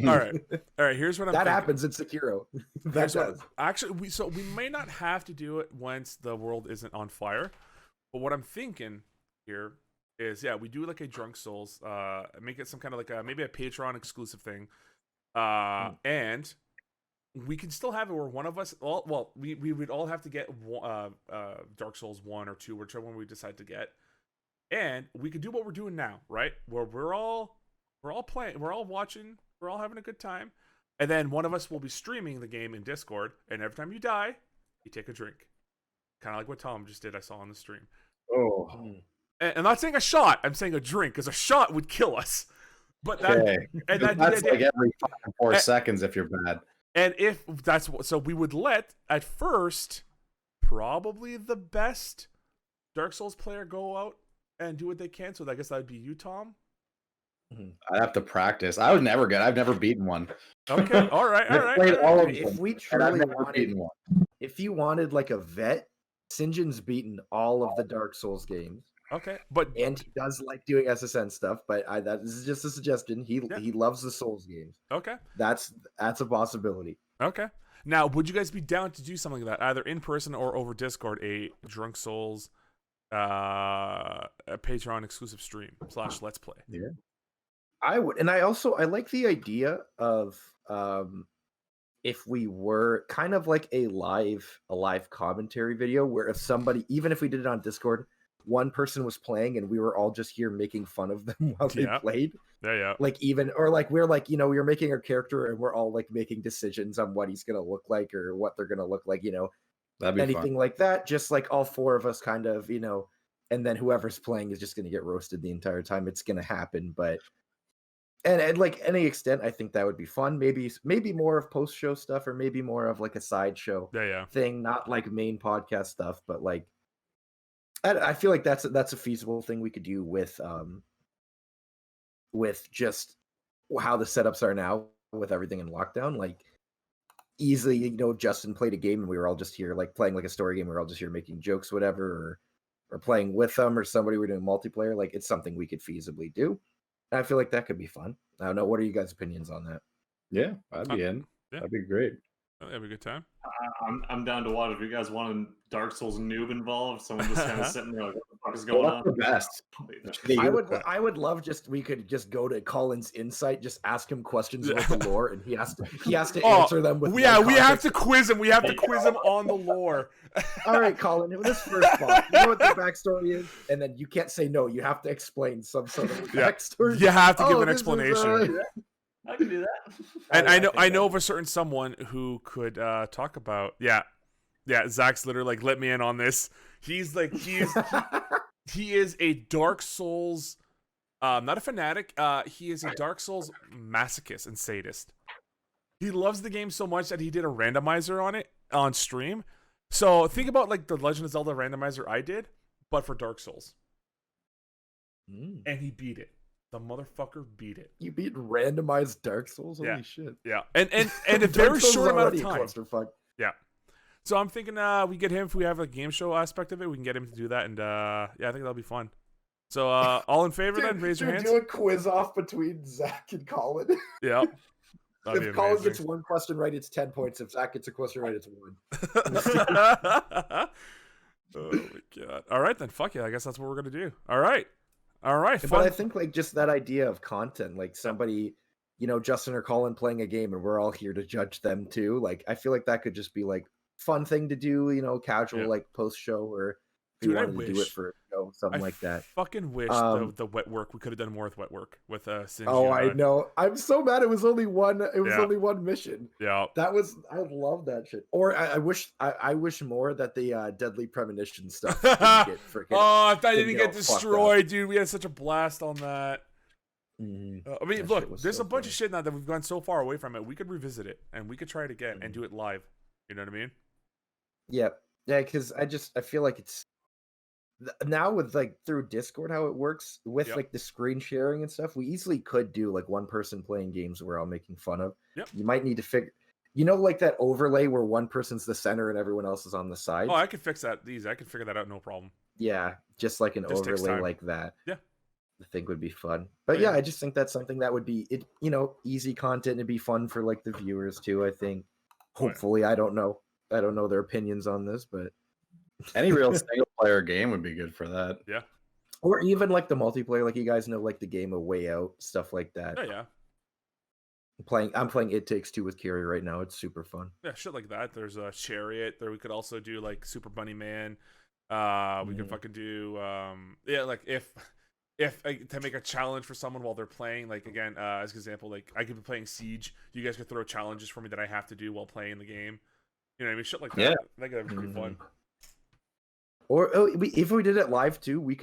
All right. Here's what I'm. That thinking. happens in Sekiro. That does. Actually, we may not have to do it once the world isn't on fire, but what I'm thinking here is, we do like a Drunk Souls, make it some kind of like maybe a Patreon exclusive thing, and we can still have it where one of us, we would all have to get Dark Souls 1 or 2, whichever one we decide to get. And we could do what we're doing now, right? Where we're all playing, we're all watching, we're all having a good time. And then one of us will be streaming the game in Discord, and every time you die, you take a drink. Kind of like what Tom just did, I saw on the stream. Oh. And I'm not saying a shot, I'm saying a drink, because a shot would kill us. But that's like every 4 seconds if you're bad. And if that's so we would let, at first, probably the best Dark Souls player go out and do what they can. So I guess that would be you, Tom. I'd have to practice. I was never good. I've never beaten one. Okay, all right. Played all of them. If we truly if you wanted like a vet, Sinjin's beaten all of the Dark Souls games. Okay, and he does like doing SSN stuff. But this is just a suggestion. He loves the Souls games. Okay, that's a possibility. Okay. Now, would you guys be down to do something like that, either in person or over Discord, a Drunk Souls, a Patreon exclusive stream / let's play? Yeah, I would, and I like the idea of if we were kind of like a live commentary video where if somebody, even if we did it on Discord, one person was playing and we were all just here making fun of them while they played. Yeah. Like even, or like we're like, we were making our character and we're all like making decisions on what he's gonna look like or what they're gonna look like, That'd be anything fun. like that. Just like all 4 of us kind of, and then whoever's playing is just gonna get roasted the entire time. It's gonna happen, but and like any extent, I think that would be fun. Maybe more of post show stuff, or maybe more of like a sideshow thing, not like main podcast stuff, but like I feel like that's a feasible thing we could do with just how the setups are now with everything in lockdown. Like easily, Justin played a game and we were all just here like playing like a story game. We were all just here making jokes, whatever, or playing with them, or somebody we're doing multiplayer. Like it's something we could feasibly do. And I feel like that could be fun. I don't know. What are you guys' opinions on that? Yeah, I'd be in. Yeah. That'd be great. That'd be a good time. I'm down to watch. If you guys want a Dark Souls noob involved, someone just kind of sitting there like, what the fuck is going on? The best. I would love we could just go to Colin's Insight, just ask him questions about the lore, and he has to answer them with. We have to quiz him. We have to quiz him on the lore. All right, Colin. This first part, you know what the backstory is, and then you can't say no. You have to explain some sort of backstory. You have to give an explanation. I can do that. And I know of a certain someone who could talk about Zach's literally like, let me in on this. He's like he is a Dark Souls not a fanatic, he is a Dark Souls masochist and sadist. He loves the game so much that he did a randomizer on it on stream. So think about like the Legend of Zelda randomizer I did, but for Dark Souls. And he beat it. The motherfucker beat it. You beat randomized Dark Souls? Holy shit. Yeah. And a very short amount of time. Yeah. So I'm thinking we get him if we have a game show aspect of it. We can get him to do that. And I think that'll be fun. So all in favor then? Raise your hands. Do a quiz off between Zach and Colin. Yeah. If Colin gets one question right, it's 10 points. If Zach gets a question right, it's 1. Oh my god. All right then. Fuck yeah. I guess that's what we're going to do. All right. But I think like just that idea of content, like somebody, Justin or Colin playing a game and we're all here to judge them too. Like I feel like that could just be like fun thing to do, casual like post show or If we Dude, I wanted to do it wish. for a show, something I like that. fucking wish Um, the wet work. We could have done more with wet work with Sinji. Oh, I know. I'm so mad. It was only one. It was Yeah. only one mission. Yeah. That was. I love that shit. Or I wish. I wish more that the deadly premonition stuff didn't get freaking. Oh, if that didn't didn't get get all fucked destroyed, dude, we had such a blast on that. Mhm. I mean, That look, shit was there's so a bunch funny. of shit now that we've gone so far away from it. We could revisit it and we could try it again and do it live. You know what I mean? Yeah, yeah. Because I feel like it's now with like through Discord how it works with Yep. like the screen sharing and stuff. We easily could do like one person playing games we're all making fun of. Yep. You might need to figure. Like that overlay where one person's the center and everyone else is on the side. Oh, I could fix that. I could figure that out, no problem. Yeah, just like an Just takes overlay time. like that. Yeah. I think would be fun. But Yeah. yeah, I just think that's something that would be easy content and it'd be fun for like the viewers too, I think. Hopefully, I don't know. I don't know their opinions on this, but Any real single player game would be good for that. Yeah. or even like the multiplayer, like you guys know, like the game of Way Out, stuff like that. Yeah. I'm playing It Takes Two with Carrie right now. It's super fun. Yeah, shit like that. There's a Chariot. There we could also do like Super Bunny Man. We could fucking do like if to make a challenge for someone while they're playing, like again, as an example, like I could be playing Siege. You guys could throw challenges for me that I have to do while playing the game. You know what I mean? Shit like that. Yeah. I think that would be fun. Or if we did it live too, you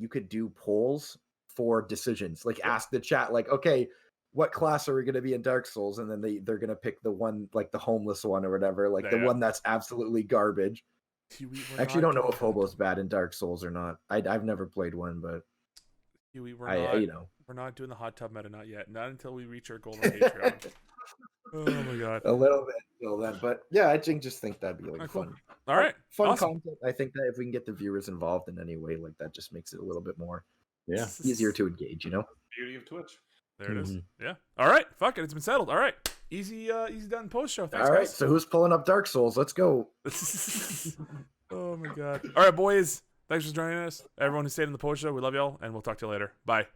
could do polls for decisions. Like ask the chat, like, okay, what class are we going to be in Dark Souls? And then they're going to pick the one, like the homeless one or whatever, like the Yeah. one that's absolutely garbage. Huey, we're I actually not don't know doing if Hobo's bad in Dark Souls or not. I've never played one, but Huey, we're I not. We're not doing the hot tub meta, not yet. Not until we reach our goal on Patreon. Oh my god. a little bit till then. But yeah, I just think that'd be like Alright, cool. fun. All right. Fun Awesome. content. I think that if we can get the viewers involved in any way, like that just makes it a little bit more Yeah. easier to engage, Beauty of Twitch. There it is. Mm-hmm. Yeah. All right. Fuck it. It's been settled. All right. Easy done post show. Thanks, All right, guys. so who's pulling up Dark Souls? Let's go. Oh my god. All right, boys. Thanks for joining us. Everyone who stayed in the post show, we love y'all, and we'll talk to you later. Bye.